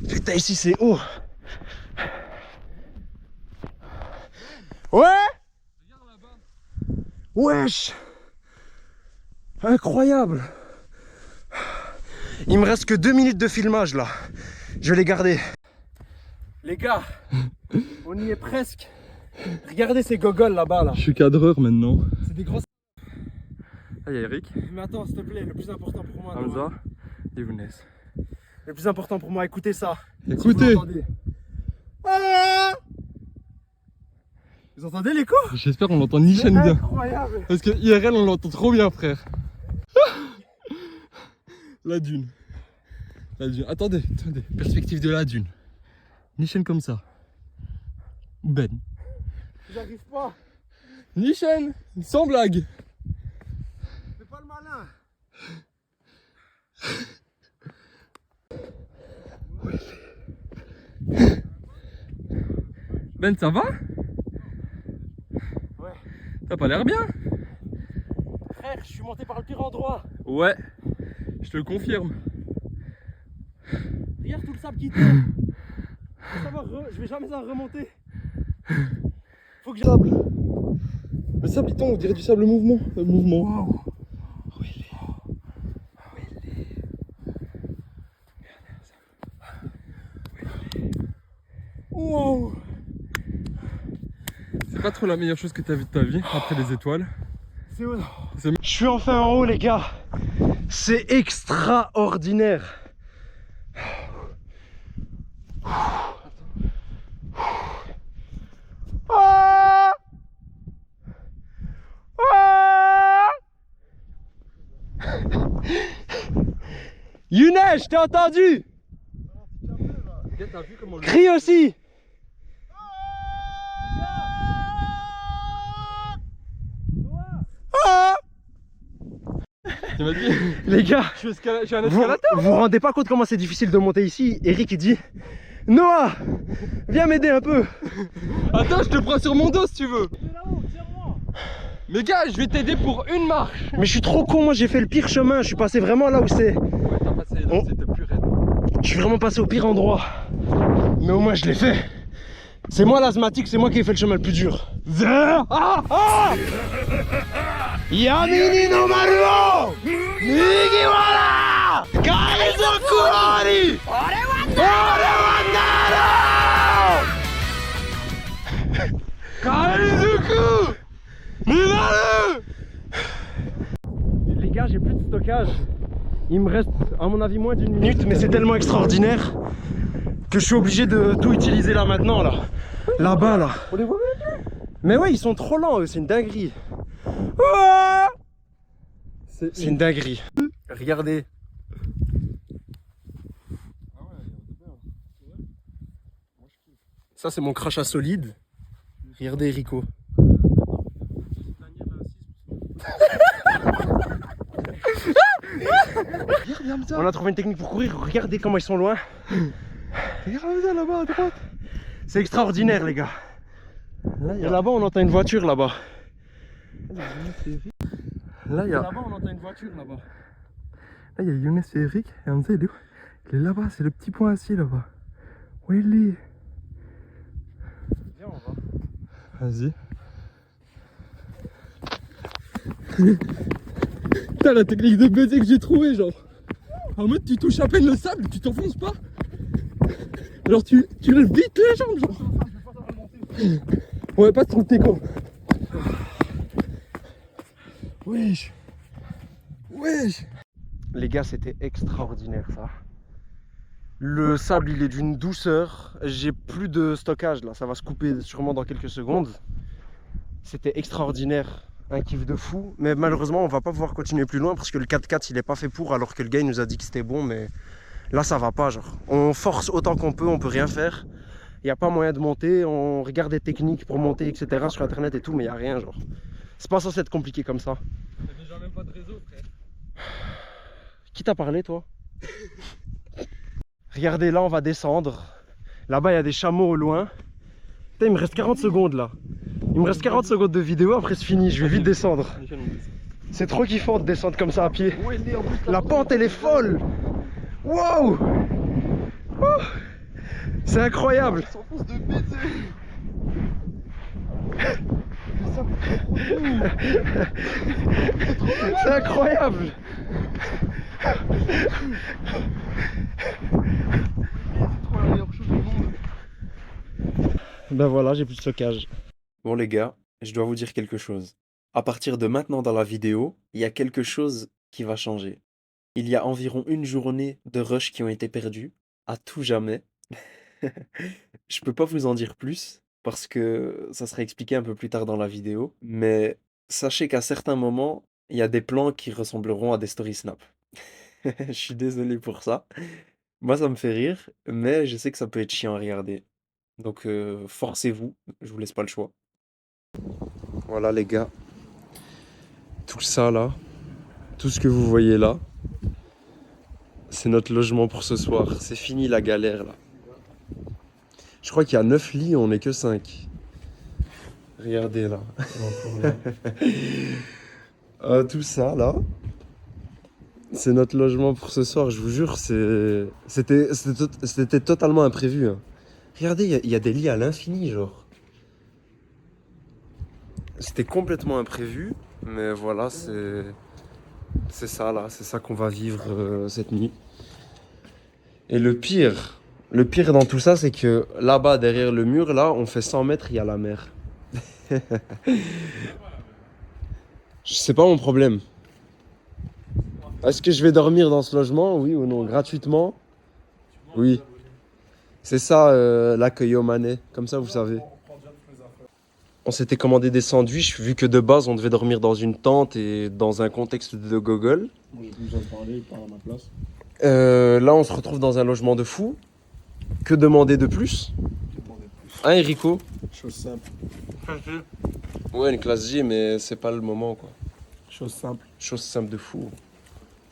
Putain, ici c'est haut. Ouais? Regarde là-bas. Wesh! Incroyable! Il me reste que 2 minutes de filmage là. Je vais les garder. Les gars, on y est presque. Regardez ces gogoles là-bas là. Je suis cadreur maintenant. C'est des grosses. Ah, il y a Eric, Mais attends, s'il te plaît, le plus important pour moi. Hamza et Younes. Le plus important pour moi, écoutez ça. Écoutez, Si vous l'entendez. Ah, vous entendez l'écho? j'espère qu'on l'entend ni chaîne bien. Incroyable. Parce que IRL on l'entend trop bien, frère. La dune. La dune. Attendez, attendez. Perspective de la dune. Ni chaîne comme ça. Ben. J'arrive pas. Ni chaîne, sans blague. Fais pas le malin. Ben, ça va? Ouais. T'as pas l'air bien? Frère, je suis monté par le pire endroit. Ouais, je te le confirme. Regarde tout le sable qui tombe. Je vais jamais en remonter. Faut que j'able. Le sable il tombe, on dirait du sable mouvement. Mouvement. Wow. Wow. C'est pas trop la meilleure chose que t'as vue de ta vie après les étoiles. C'est où? Je suis enfin en haut les gars. C'est extraordinaire. Ah! Ah! Younes, je t'ai entendu. T'as vu comment Crie aussi. Ah! Tu m'as dit, Les gars, je suis un vous escalateur. vous rendez pas compte comment c'est difficile de monter ici? Eric il dit Noah, viens m'aider un peu. Attends, je te prends sur mon dos si tu veux. Mais gars, je vais t'aider pour une marche. Mais je suis trop con, moi j'ai fait le pire chemin, je suis passé vraiment là où c'est. Ouais, t'as passé là, Oh. c'était plus raide. Je suis vraiment passé au pire endroit. Mais au moins je l'ai fait. C'est moi l'asthmatique, c'est moi qui ai fait le chemin le plus dur. Ah ah Yamini no Maruo Nigiwara Kaizoku Ori Ore wa Naru Kaizoku Minaru. Les gars, j'ai plus de stockage. Il me reste à mon avis moins d'1 minute, mais c'est tellement extraordinaire que je suis obligé de tout utiliser là maintenant là. Là-bas là. On les voit même. Mais ouais, ils sont trop lents eux, c'est une dinguerie. Ah, c'est une dinguerie. Regardez. Ça c'est mon crachat solide. Regardez Rico. On a trouvé une technique pour courir, regardez comment ils sont loin. Regarde là-bas à droite. C'est extraordinaire les gars. Et là-bas on entend une voiture là-bas. Là, il y a Là-bas on entend une voiture là-bas. Là, il y a Younes et Eric. Et Hamza, il est où? Il est là-bas, c'est le petit point assis là-bas. Où il est? Viens on va. Vas-y. Putain, la technique de baiser que j'ai trouvé, genre. En mode, tu touches à peine le sable, tu t'enfonces pas. Alors tu lèves vite les jambes, genre. Ouais, pas trop tes corps. Wesh. Wesh. Les gars, c'était extraordinaire ça. Le sable, il est d'une douceur. J'ai plus de stockage là, ça va se couper sûrement dans quelques secondes. C'était extraordinaire, un kiff de fou. Mais malheureusement, on va pas pouvoir continuer plus loin parce que le 4x4 il est pas fait pour, alors que le gars il nous a dit que c'était bon. Mais là, ça va pas. Genre, on force autant qu'on peut, on peut rien faire. Il n'y a pas moyen de monter. On regarde des techniques pour monter, etc. sur internet et tout, mais il n'y a rien. Genre, c'est pas censé être compliqué comme ça. T'as déjà même pas de réseau, frère. Qui t'a parlé, toi? Regardez, là, on va descendre. Là-bas, il y a des chameaux au loin. Putain, il me reste 40 secondes, là. Il me reste 40 secondes de vidéo, après c'est fini. Je vais vite descendre. C'est trop kiffant de descendre comme ça à pied. La pente, elle est folle. Wow! Oh, c'est incroyable. C'est incroyable. Ben voilà, j'ai plus de stockage. Bon les gars, je dois vous dire quelque chose. À partir de maintenant dans la vidéo, il y a quelque chose qui va changer. Il y a environ une journée de rush qui ont été perdus, à tout jamais. Je peux pas vous en dire plus, parce que ça sera expliqué un peu plus tard dans la vidéo. Mais sachez qu'à certains moments, il y a des plans qui ressembleront à des story snap. Je suis désolé pour ça. Moi, ça me fait rire, mais je sais que ça peut être chiant à regarder. Donc, forcez-vous, je vous laisse pas le choix. Voilà les gars. Tout ça là, tout ce que vous voyez là, c'est notre logement pour ce soir. C'est fini la galère là. Je crois qu'il y a 9 lits, on n'est que 5. Regardez là. Tout ça là, c'est notre logement pour ce soir, je vous jure, c'était totalement imprévu. Hein. Regardez, il y a des lits à l'infini, genre. C'était complètement imprévu, mais voilà, c'est ça là, c'est ça qu'on va vivre cette nuit. Et le pire dans tout ça, c'est que là-bas, derrière le mur, là, on fait 100 mètres, il y a la mer. C'est pas mon problème. Est-ce que je vais dormir dans ce logement, oui ou non? Gratuitement? Oui. C'est ça l'accueil Omanais, comme ça vous savez. On s'était commandé des sandwichs, vu que de base on devait dormir dans une tente et dans un contexte de gogol. Oui, nous en parler, pas à ma place. Là on se retrouve dans un logement de fou. Que demander de plus? Hein Enrico? Chose simple. Ouais, une classe G, mais c'est pas le moment quoi. Chose simple. Chose simple de fou.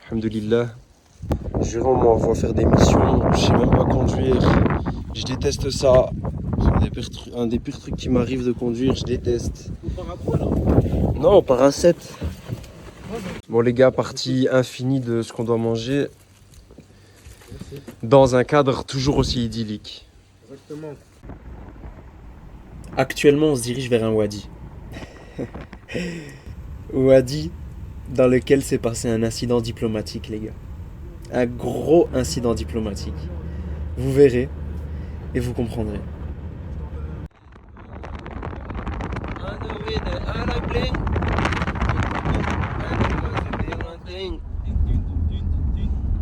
Alhamdoulilah. Jérôme m'envoie faire des missions, je sais même pas conduire. Je déteste ça. C'est un des pires trucs qui m'arrive de conduire, je déteste. On part à 3 là? Non, on part à 7. Bon les gars, partie infinie de ce qu'on doit manger. Dans un cadre toujours aussi idyllique. Exactement. Actuellement, on se dirige vers un wadi. Wadi dans lequel s'est passé un incident diplomatique, les gars. Un gros incident diplomatique. Vous verrez et vous comprendrez.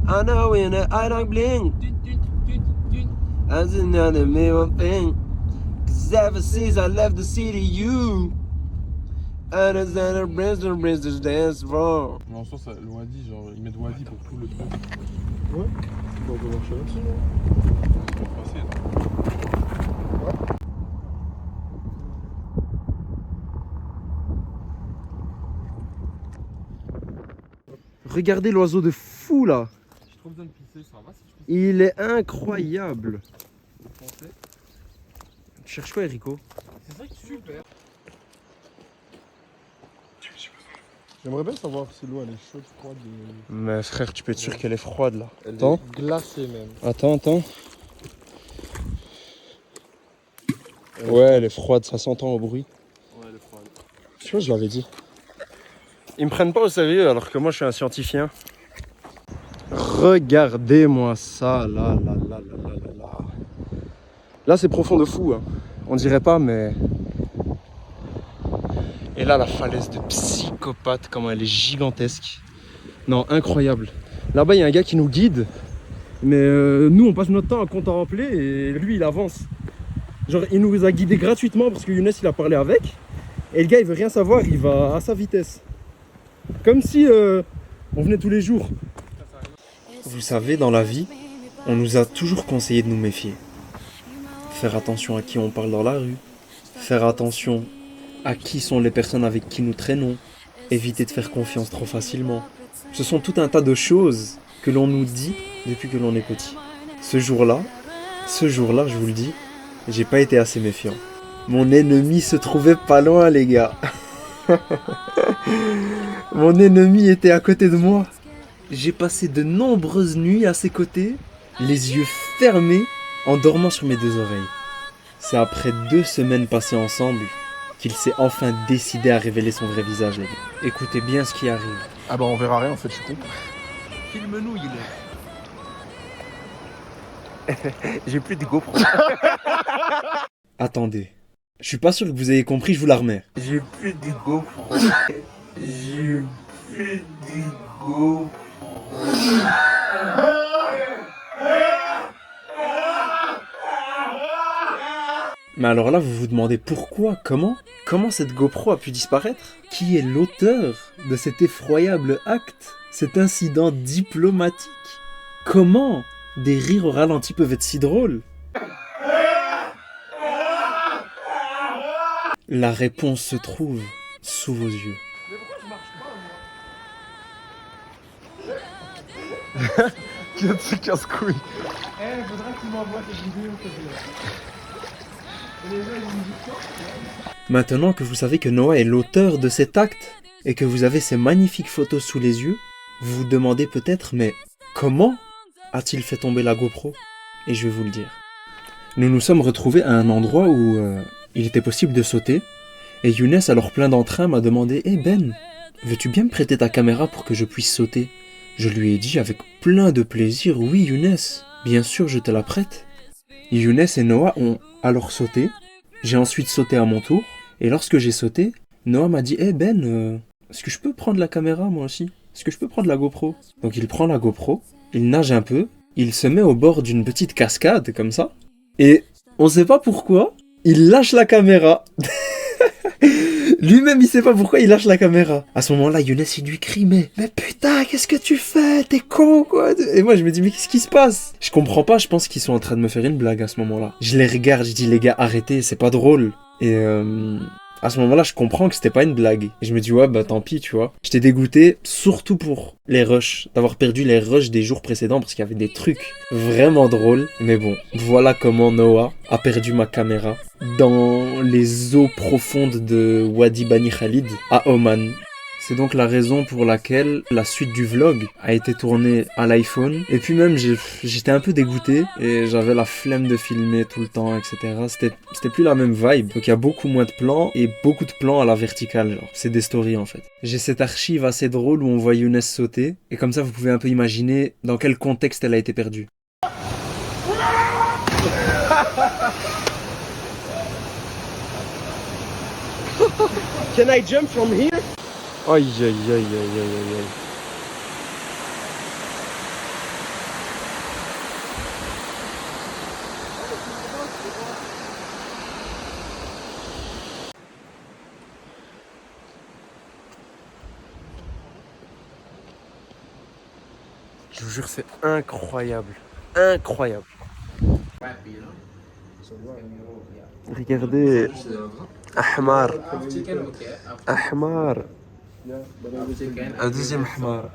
I know when I don't blink. As another mirror thing. 'Cause ever since I left the city, you understand the brings the dance floor. Mais en soi, le Wadi, genre, ils mettent Wadi pour tout le truc. Ouais. On peut marcher là-dessus, non? C'est pour passer, là. Regardez l'oiseau de fou là. J'ai trop besoin de pisser, ça va si je pisse? Il est incroyable. Tu cherches quoi, Enrico? C'est ça qui est super. J'aimerais bien savoir si l'eau elle est chaude, froide. Mais frère, tu peux être sûr qu'elle est froide là. Elle Attends. est glacée même. Attends. Ouais, elle est froide, ça s'entend au bruit. Ouais, elle est froide. Tu vois, je l'avais dit. Ils me prennent pas au sérieux alors que moi je suis un scientifique. Regardez-moi ça, là, là, là, là, là, là, là. Là, c'est profond de fou, hein. On dirait pas, mais... Et là, la falaise de psychopathe, comment elle est gigantesque. Non, incroyable. Là-bas, il y a un gars qui nous guide. Mais nous, on passe notre temps à contempler et lui, il avance. Genre, il nous a guidés gratuitement parce que Younes, il a parlé avec. Et le gars, il veut rien savoir, il va à sa vitesse. Comme si on venait tous les jours. Vous savez, dans la vie, on nous a toujours conseillé de nous méfier. Faire attention à qui on parle dans la rue. Faire attention à qui sont les personnes avec qui nous traînons. Éviter de faire confiance trop facilement. Ce sont tout un tas de choses que l'on nous dit depuis que l'on est petit. Ce jour-là, je vous le dis, j'ai pas été assez méfiant. Mon ennemi se trouvait pas loin, les gars. Mon ennemi était à côté de moi. J'ai passé de nombreuses nuits à ses côtés, les yeux fermés, en dormant sur mes 2 oreilles. C'est après 2 semaines passées ensemble qu'il s'est enfin décidé à révéler son vrai visage, les gars. Écoutez bien ce qui arrive. Ah bah on verra rien en fait, je suis con. Filme-nous, il est. J'ai plus de GoPro. Attendez. Je suis pas sûr que vous ayez compris, je vous la remets. J'ai plus de GoPro. J'ai plus de GoPro. Mais alors là, vous vous demandez pourquoi, comment cette GoPro a pu disparaître? Qui est l'auteur de cet effroyable acte? Cet incident diplomatique? Comment des rires au ralenti peuvent être si drôles? La réponse se trouve sous vos yeux. Quel petit casse-couille. Faudra que tu m'envoies cette vidéo, Maintenant que vous savez que Noah est l'auteur de cet acte et que vous avez ces magnifiques photos sous les yeux, vous vous demandez peut-être, mais comment a-t-il fait tomber la GoPro? Et je vais vous le dire. Nous nous sommes retrouvés à un endroit où il était possible de sauter, et Younes, alors plein d'entrain, m'a demandé « Eh Ben, veux-tu bien me prêter ta caméra pour que je puisse sauter ?» Je lui ai dit avec plein de plaisir « Oui Younes, bien sûr je te la prête ». Younes et Noah ont alors sauté, j'ai ensuite sauté à mon tour, et lorsque j'ai sauté, Noah m'a dit « Eh Ben, est-ce que je peux prendre la caméra moi aussi? Est-ce que je peux prendre la GoPro ?» Donc il prend la GoPro, il nage un peu, il se met au bord d'une petite cascade comme ça, et on sait pas pourquoi, il lâche la caméra. Lui-même il sait pas pourquoi il lâche la caméra. À ce moment-là, Younes il lui crie mais putain, qu'est-ce que tu fais? T'es con quoi? Et moi je me dis mais qu'est-ce qui se passe? Je comprends pas, je pense qu'ils sont en train de me faire une blague à ce moment-là. Je les regarde, je dis les gars arrêtez, c'est pas drôle. Et à ce moment-là, je comprends que c'était pas une blague. Et je me dis ouais bah tant pis, tu vois. J'étais dégoûté, surtout pour les rushs, d'avoir perdu les rushs des jours précédents parce qu'il y avait des trucs vraiment drôles. Mais bon, voilà comment Noah a perdu ma caméra dans les eaux profondes de Wadi Bani Khalid à Oman. C'est donc la raison pour laquelle la suite du vlog a été tournée à l'iPhone. Et puis même, j'étais un peu dégoûté et j'avais la flemme de filmer tout le temps, etc. C'était plus la même vibe. Donc il y a beaucoup moins de plans et beaucoup de plans à la verticale. Genre. C'est des stories en fait. J'ai cette archive assez drôle où on voit Younes sauter. Et comme ça, vous pouvez un peu imaginer dans quel contexte elle a été perdue. Can I jump from here? Aïe aïe aïe aïe aïe aïe aïe. Je vous jure, c'est incroyable. Incroyable. Regardez. Ahmar. Ahmar. Un deuxième Ahmar.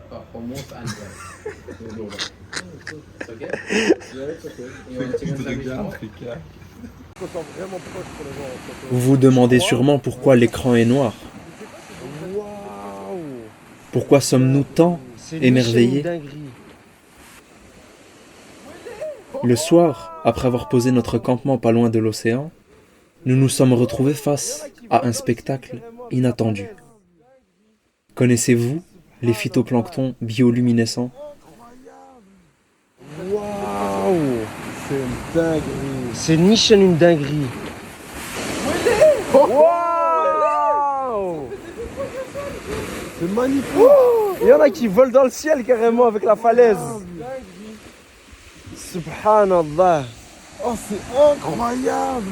Vous vous demandez sûrement pourquoi l'écran est noir. Pourquoi sommes-nous tant émerveillés? Le soir, après avoir posé notre campement pas loin de l'océan, nous nous sommes retrouvés face à un spectacle inattendu. Connaissez-vous les phytoplanctons bioluminescents? dinguerie. C'est ni chaîne une dinguerie. Waouh! C'est magnifique. Il y en a qui volent dans le ciel carrément avec la falaise. Subhanallah. Oh, c'est incroyable.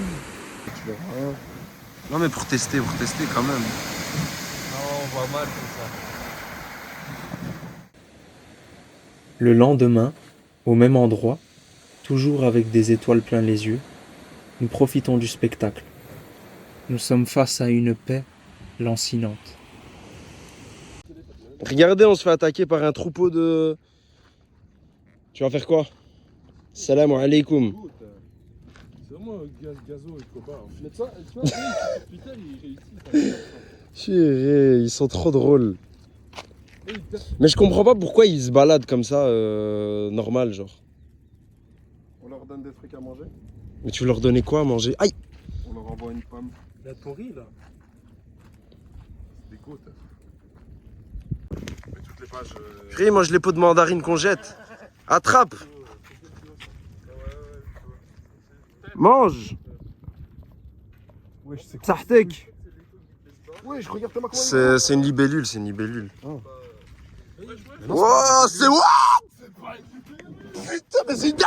Non mais pour tester quand même. On voit mal comme ça. Le lendemain, au même endroit, toujours avec des étoiles plein les yeux, nous profitons du spectacle. Nous sommes face à une paix lancinante. Regardez, on se fait attaquer par un troupeau de... Tu vas faire quoi? Salam alaikum. C'est vraiment gazo et coba. Mais tu vois, putain, il réussit. Chérie, ils sont trop drôles. Mais je comprends pas pourquoi ils se baladent comme ça, normal genre. On leur donne des trucs à manger. Mais tu veux leur donner quoi à manger? Aïe! On leur envoie une pomme. La Tori là. Des côtes. Mais toutes les pages. Chérie, mange les pots de mandarine qu'on jette. Attrape! Mange! Ouais, je sais quoi. Tahtek! Ouais, je regarde Thomas. C'est une libellule, c'est une libellule. Oh. Oh, c'est what? Putain, mais c'est une...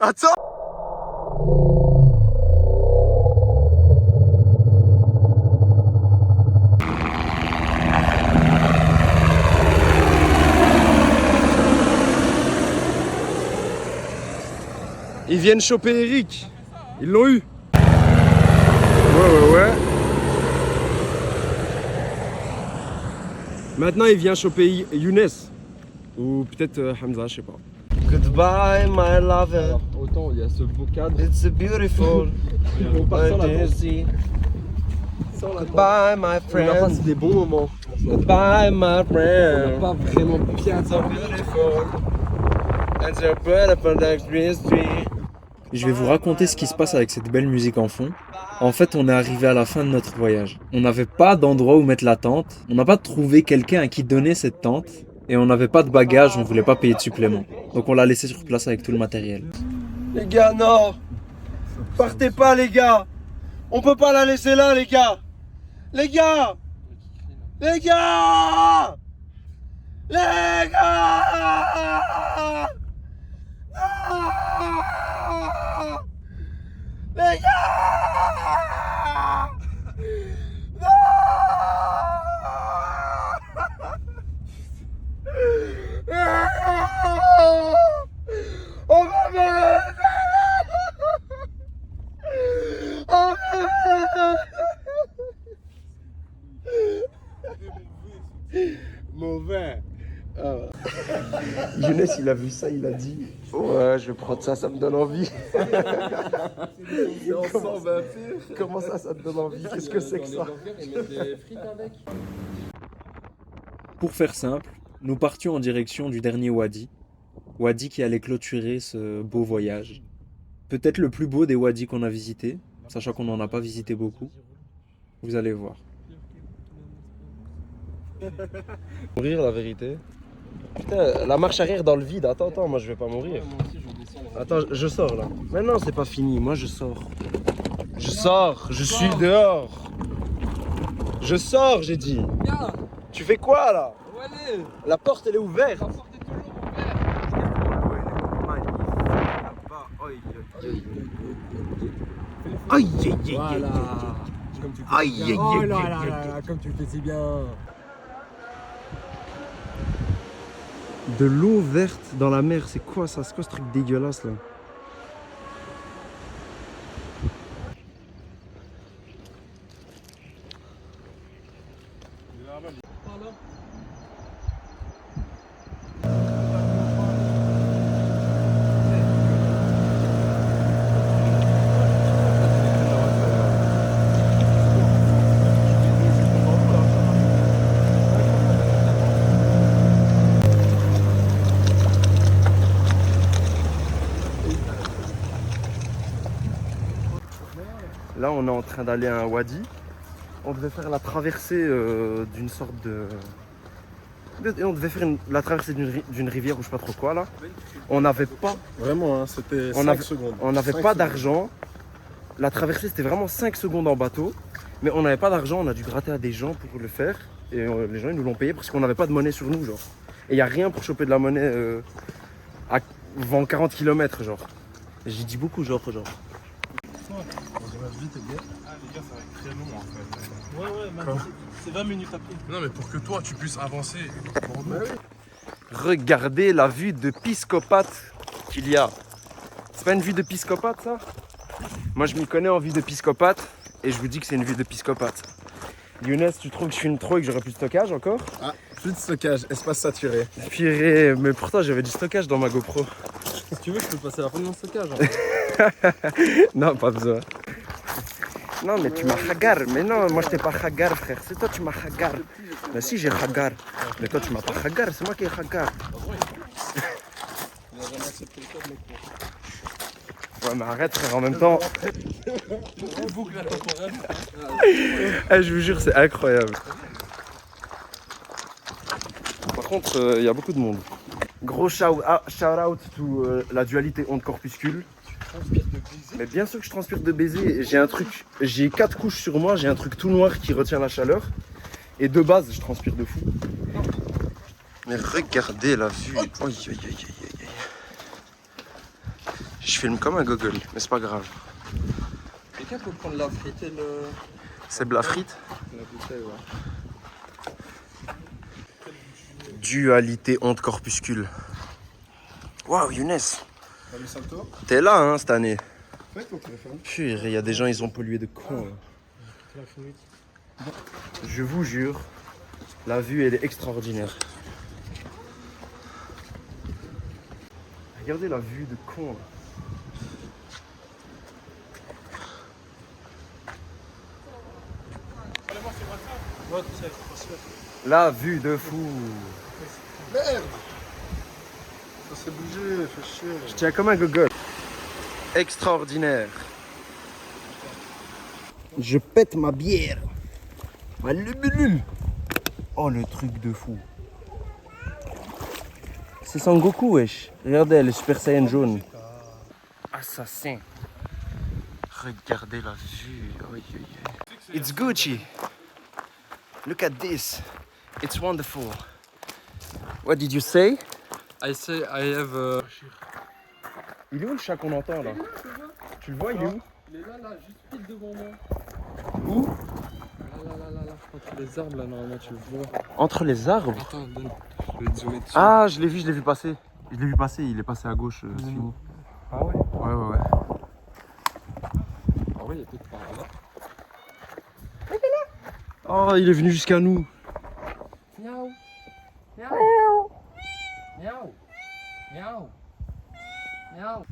Attends! Ils viennent choper Eric. Ils l'ont eu. Ouais. Maintenant, il vient choper Younes. Ou peut-être Hamza, je sais pas. Goodbye, my lover. Alors, autant il y a ce beau cadre. It's beautiful. On part sans la danse. Goodbye, my On a friend. passé des bons moments. Goodbye, my On n'a friend. pas vraiment bien So beautiful. And so beautiful like mystery. Je vais vous raconter ce qui se passe avec cette belle musique en fond. En fait, on est arrivé à la fin de notre voyage. On n'avait pas d'endroit où mettre la tente. On n'a pas trouvé quelqu'un à qui donner cette tente. Et on n'avait pas de bagages, on voulait pas payer de supplément. Donc on l'a laissé sur place avec tout le matériel. Les gars, non. Partez pas, les gars. On peut pas la laisser là, les gars. Les gars. Les gars. Les gars. Les gars. On va mourir. Mauvais. Younes, il a vu ça, il a dit ouais, je vais prendre ça, ça me donne envie. Comment ça te donne envie? Qu'est-ce que c'est que ça? Pour faire simple, nous partions en direction du dernier wadi. Wadi qui allait clôturer ce beau voyage. Peut-être le plus beau des wadis qu'on a visités, sachant qu'on n'en a pas visité beaucoup. Vous allez voir. Mourir, la vérité. Putain, la marche arrière dans le vide. Attends, moi je vais pas mourir. Attends, je sors là. Mais non, c'est pas fini. Moi je sors. Je sors. Je suis dehors. Je sors, j'ai dit. Viens. Tu fais quoi là? Où aller? La porte elle est ouverte. La porte est toujours ouverte. Aïe aïe aïe Voilà. aïe aïe Oh aïe là aïe là aïe. là là, comme tu le fais si bien. De l'eau verte dans la mer, c'est quoi ça? C'est quoi ce truc dégueulasse là? Là, on est en train d'aller à un wadi. On devait faire la traversée d'une sorte de... Et on devait faire la traversée d'une rivière ou je sais pas trop quoi là. On n'avait pas, Vraiment, hein, c'était On 5 avait- secondes. on n'avait 5 pas secondes. d'argent. La traversée c'était vraiment 5 secondes en bateau. Mais on n'avait pas d'argent, on a dû gratter à des gens pour le faire. Et les gens ils nous l'ont payé parce qu'on n'avait pas de monnaie sur nous genre. Et il n'y a rien pour choper de la monnaie avant 40 km genre. Et j'ai dit beaucoup genre. On va vite, les gars. Ah, les gars, ça va être très long en fait. Ouais, maintenant, c'est 20 minutes après. Non, mais pour que toi tu puisses avancer. Regardez la vue de piscopate qu'il y a. C'est pas une vue de piscopate ça? Moi je m'y connais en vue de piscopate et je vous dis que c'est une vue de piscopate. Younes, tu trouves que je filme trop et que j'aurai plus de stockage encore? Ah, plus de stockage, espace saturé. Purée, mais pourtant j'avais du stockage dans ma GoPro. Si tu veux, je peux passer la fin de mon stockage. Non, pas besoin. Non, mais tu m'as hagar. Mais non, moi je t'ai pas hagar, frère. C'est toi tu m'as hagar. Mais si j'ai hagar. Mais toi tu m'as pas hagar, c'est moi qui ai hagar. Ouais, mais arrête, frère, en même temps. Eh, je vous jure, c'est incroyable. Par contre, il y a beaucoup de monde. Gros shout out to la dualité onde corpuscule. Mais bien sûr que je transpire de baiser. J'ai un truc, j'ai 4 couches sur moi, j'ai un truc tout noir qui retient la chaleur. Et de base, je transpire de fou. Mais regardez la vue. Aïe, aïe, aïe, aïe, aïe. Je filme comme un gogol, mais c'est pas grave. Quelqu'un peut prendre la frite et le. C'est de la frite. La bouteille, ouais. Dualité onde corpuscule. Waouh, Younes, T'as mis salto? t'es là hein, cette année. Fais ton téléphone. Purée, il y a des gens, ils ont pollué de con. Je vous jure, la vue elle est extraordinaire. Regardez la vue de con. La vue de fou. Merde! Ça s'est bougé, fait chier. Je tiens comme un gogol. Extraordinaire. Je pète ma bière. Ma lubulule. Oh le truc de fou. C'est Sangoku wesh. Regardez, elle est Super Saiyan jaune. Assassin. Regardez la vue. Oi, oi, oi. It's Gucci. Look at this. It's wonderful. What did you say? I say I have. Il est où le chat qu'on entend là? Tu le vois, il est où? Il est là, juste pile devant moi. Où? Là, entre les arbres, là, normalement, tu le vois. Entre les arbres? Attends, donne. Je vais te zoomer dessus. Ah, je l'ai vu passer. Je l'ai vu passer, il est passé à gauche. c'est fini. Ah ouais? Ouais. Ah ouais, il est peut-être par là. Oh, il est venu jusqu'à nous. Miaou. Miaou. Miaou. Miaou. Miaou.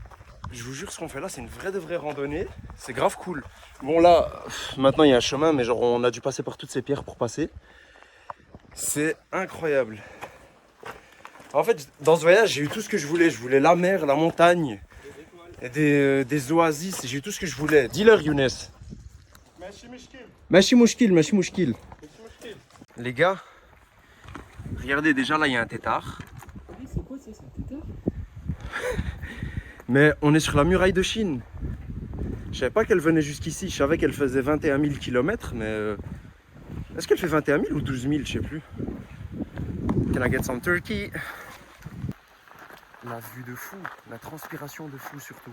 Je vous jure, ce qu'on fait là, c'est une vraie de vraie randonnée. C'est grave cool. Bon là, maintenant il y a un chemin, mais genre on a dû passer par toutes ces pierres pour passer. C'est incroyable. En fait, dans ce voyage, j'ai eu tout ce que je voulais. Je voulais la mer, la montagne, et des oasis. J'ai eu tout ce que je voulais. Dis-leur, Younes. Machi mouchkil. Les gars, regardez, déjà là, il y a un tétard. C'est quoi ça? C'est un tétard? Mais on est sur la muraille de Chine. Je savais pas qu'elle venait jusqu'ici. Je savais qu'elle faisait 21 000 km, mais... Est-ce qu'elle fait 21 000 ou 12 000? Je sais plus. Can I get some turkey? La vue de fou. La transpiration de fou surtout.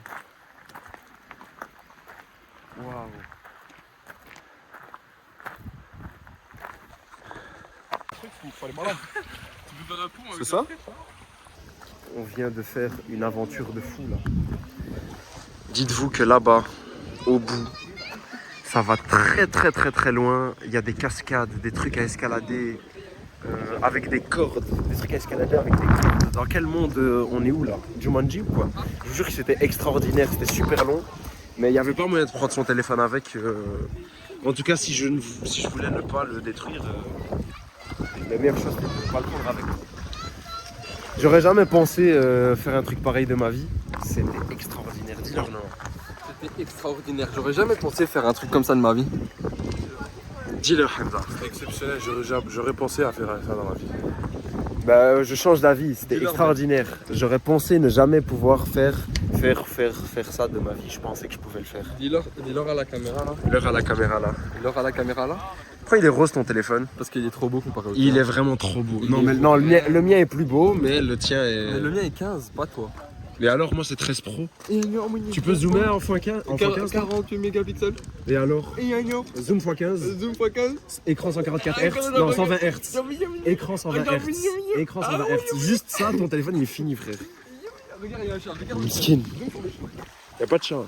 Waouh. C'est ça? On vient de faire une aventure de fou là. Dites-vous que là-bas, au bout, ça va très loin. Il y a des cascades, des trucs à escalader avec des cordes. Des trucs à escalader avec des cordes. Dans quel monde on est où là? Jumanji ou quoi? Je vous jure que c'était extraordinaire, c'était super long. Mais il n'y avait pas moyen de prendre son téléphone avec. En tout cas, si je voulais ne pas le détruire, la meilleure chose c'était de ne pas le prendre avec. J'aurais jamais pensé faire un truc pareil de ma vie. C'était extraordinaire. Dis-leur non. C'était extraordinaire. J'aurais jamais pensé faire un truc comme ça de ma vie. Dis-leur Hamza. Exceptionnel, j'aurais pensé à faire ça dans ma vie. Bah, je change d'avis, c'était extraordinaire. J'aurais pensé ne jamais pouvoir faire ça de ma vie. Je pensais que je pouvais le faire. Dis-leur à la caméra là. L'heure à la caméra là. Dis-leur à la caméra là. Pourquoi il est rose ton téléphone? Parce qu'il est trop beau comparé au tien. Il est vraiment trop beau. Il Non, est- mais non, le mien est plus beau, mais le tien est. Mais le mien est 15, pas toi. Mais alors, moi c'est 13 Pro. Tu peux zoomer en x15 en x15 48 mégapixels. Et alors? Et Zoom x15. Zoom x15. Écran 144 Hz. Non, 120 Hz. Écran 120 Hz. Écran 120 Hz. Juste ça, ton téléphone il est fini, frère. Regarde, il y a un chat. Regarde. Miskin. Y'a pas de chat.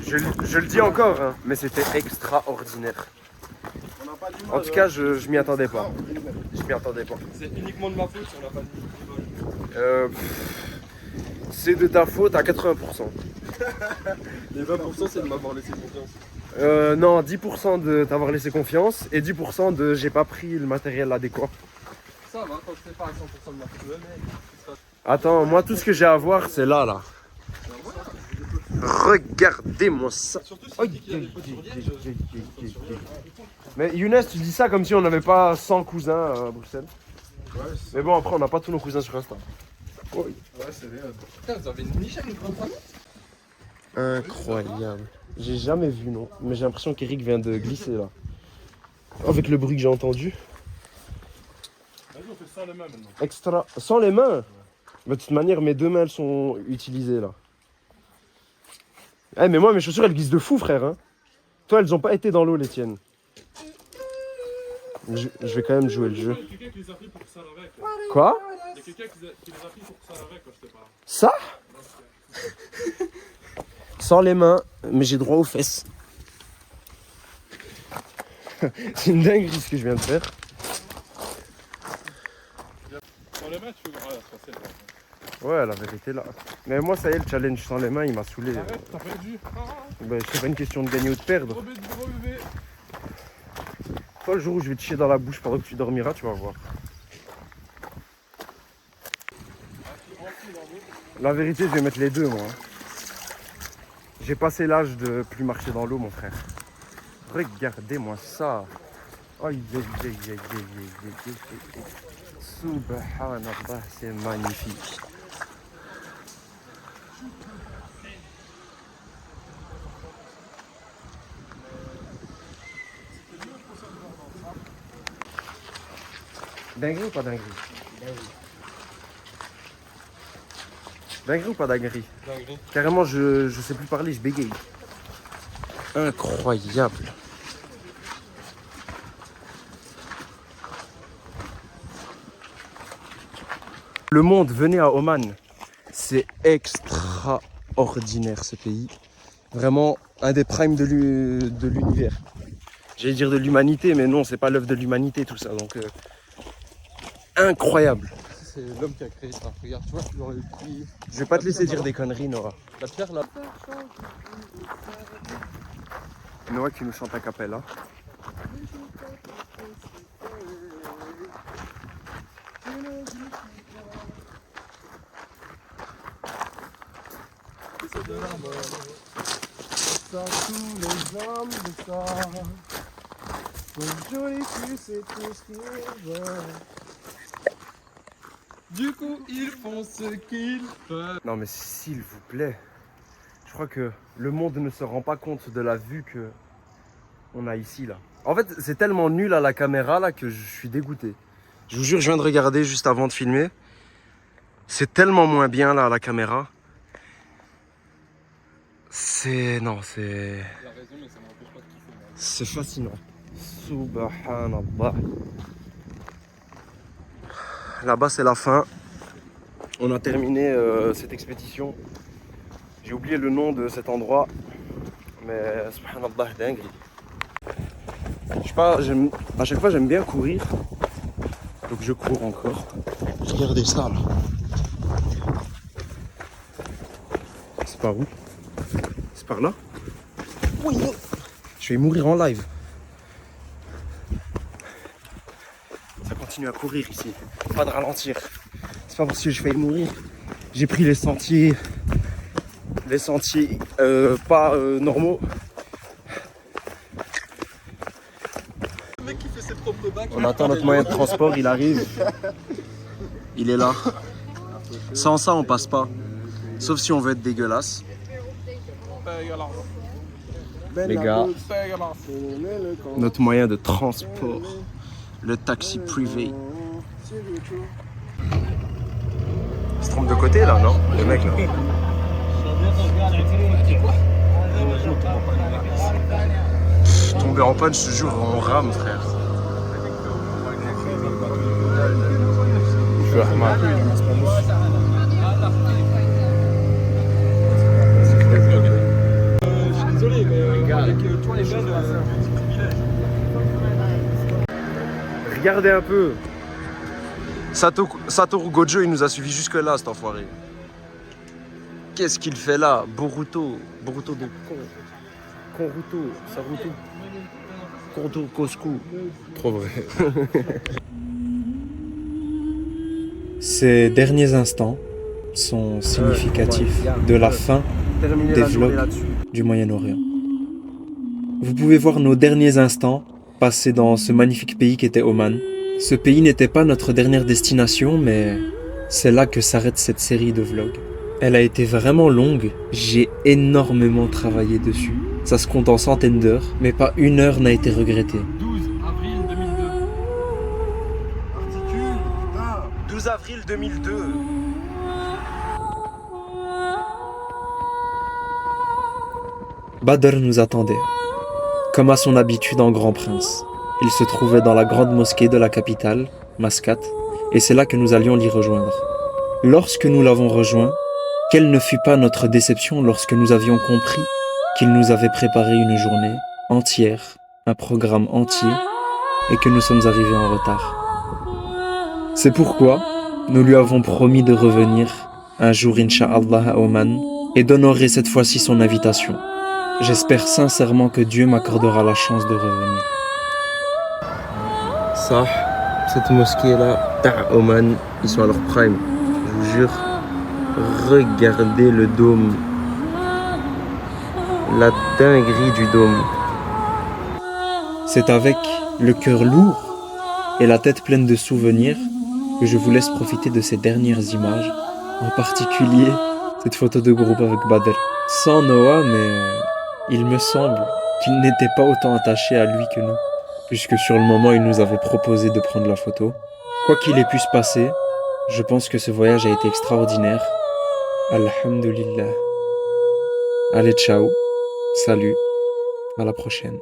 Je le dis encore, hein, mais c'était extraordinaire. En tout cas, je m'y attendais pas. Je m'y attendais pas. C'est uniquement de ma faute si on n'a pas de C'est de ta faute à 80%. Les 20% c'est de m'avoir laissé confiance. Non, 10% de t'avoir laissé confiance et 10% de j'ai pas pris le matériel adéquat. Ça va, quand je fais pas à 100% de ma faute. Mais... Attends, moi tout ce que j'ai à voir c'est là. Regardez-moi ça. Surtout si Aïe, tu dis qu'il y a des potes sur Liège. Mais Younes, tu dis ça comme si on n'avait pas 100 cousins à Bruxelles. Mais bon, après on n'a pas tous nos cousins sur Insta. Ouais, c'est réel. Putain, vous avez une niche à une grande famille. Incroyable. J'ai jamais vu, non. Mais j'ai l'impression qu'Eric vient de glisser là. Avec le bruit que j'ai entendu. Vas-y, on fait ça les mains maintenant. Extra. Sans les mains. Mais de toute manière, mes deux mains elles sont utilisées là. Eh, mais moi, mes chaussures elles glissent de fou, frère. Hein. Toi, elles ont pas été dans l'eau, les tiennes. Je vais quand même jouer le jeu. Il y a quelqu'un qui les a pris pour que ça avec. Quoi? Il y a quelqu'un qui les a pris pour que ça avec quand je te parle. Ça? Sans les mains, mais j'ai droit aux fesses. C'est une dinguerie ce que je viens de faire. Sans les mains, tu fais. Ah, c'est facile. Ouais, la vérité là. Mais moi, ça y est, le challenge sans les mains, il m'a saoulé. Arrête, t'as perdu. Ben, c'est pas une question de gagner ou de perdre. Gros bébé. Toi, le jour où je vais te chier dans la bouche pendant que tu dormiras, tu vas voir. La vérité, je vais mettre les deux, moi. J'ai passé l'âge de plus marcher dans l'eau, mon frère. Regardez-moi ça. Aïe, aïe, aïe, aïe, aïe, aïe, aïe, aïe. Subhanallah, c'est magnifique. Dinguerie ou pas dinguerie? Dinguerie ou pas dinguerie? Dinguerie. Carrément, je sais plus parler, je bégaye. Incroyable. Le monde, venez à Oman. C'est extraordinaire ce pays. Vraiment un des primes de l'univers. J'allais dire de l'humanité, mais non, c'est pas l'œuvre de l'humanité tout ça. Donc incroyable. C'est l'homme qui a créé ça. Regarde, tu vois, genre les petits. Je vais pas te laisser dire des conneries, Nora. La pierre là. Nora qui nous chante a cappella. Ça, tous les hommes de ça. Joli cul, c'est tout ce qu'ils veulent. Du coup, ils font ce qu'ils peuvent. Non mais s'il vous plaît, je crois que le monde ne se rend pas compte de la vue que on a ici là. En fait, c'est tellement nul à la caméra là que je suis dégoûté. Je vous jure, je viens de regarder juste avant de filmer. C'est tellement moins bien là à la caméra. Non, c'est... Il a raison, mais ça m'empêche pas de kiffer. C'est fascinant. Subhanallah. Là-bas, c'est la fin. On a terminé cette expédition. J'ai oublié le nom de cet endroit. Mais subhanallah, dinguerie. Je sais pas, à chaque fois, j'aime bien courir. Donc je cours encore. Regardez ça là. C'est par où? C'est par là? Oui. Je vais mourir en live. Ça continue à courir ici. Pas de ralentir. C'est pas parce que je vais mourir. J'ai pris les sentiers pas normaux. Le mec qui fait ses propres bacs. On attend notre moyen de transport, il arrive. Il est là. Sans ça, on passe pas. Sauf si on veut être dégueulasse. Les gars, notre moyen de transport, le taxi privé. Il se trompe de côté là, non? Le mec là. Tomber en panne, je te jure, on rame, frère. Regardez un peu. Satoru Gojo, il nous a suivi jusque là, cet enfoiré. Qu'est-ce qu'il fait là? Boruto de con. Konruto, Saruto. Konto Kosku. Trop vrai. Ces derniers instants sont significatifs de la fin des vlogs du Moyen-Orient. Vous pouvez voir nos derniers instants passés dans ce magnifique pays qu'était Oman. Ce pays n'était pas notre dernière destination, mais c'est là que s'arrête cette série de vlogs. Elle a été vraiment longue, j'ai énormément travaillé dessus. Ça se compte en centaines d'heures, mais pas une heure n'a été regrettée. 12 avril 2002. 12 avril 2002. Badr nous attendait. Comme à son habitude en grand prince. Il se trouvait dans la grande mosquée de la capitale, Mascate, et c'est là que nous allions l'y rejoindre. Lorsque nous l'avons rejoint, quelle ne fut pas notre déception lorsque nous avions compris qu'il nous avait préparé une journée entière, un programme entier, et que nous sommes arrivés en retard. C'est pourquoi nous lui avons promis de revenir un jour, Inch'Allah, à Oman, et d'honorer cette fois-ci son invitation. J'espère sincèrement que Dieu m'accordera la chance de revenir. Ça, cette mosquée-là, Oman, ils sont à leur prime. Je vous jure, regardez le dôme. La dinguerie du dôme. C'est avec le cœur lourd et la tête pleine de souvenirs que je vous laisse profiter de ces dernières images, en particulier cette photo de groupe avec Badr. Sans Noah, mais il me semble qu'il n'était pas autant attaché à lui que nous, puisque sur le moment il nous avait proposé de prendre la photo. Quoi qu'il ait pu se passer, je pense que ce voyage a été extraordinaire. Alhamdulillah. Allez, ciao. Salut. À la prochaine.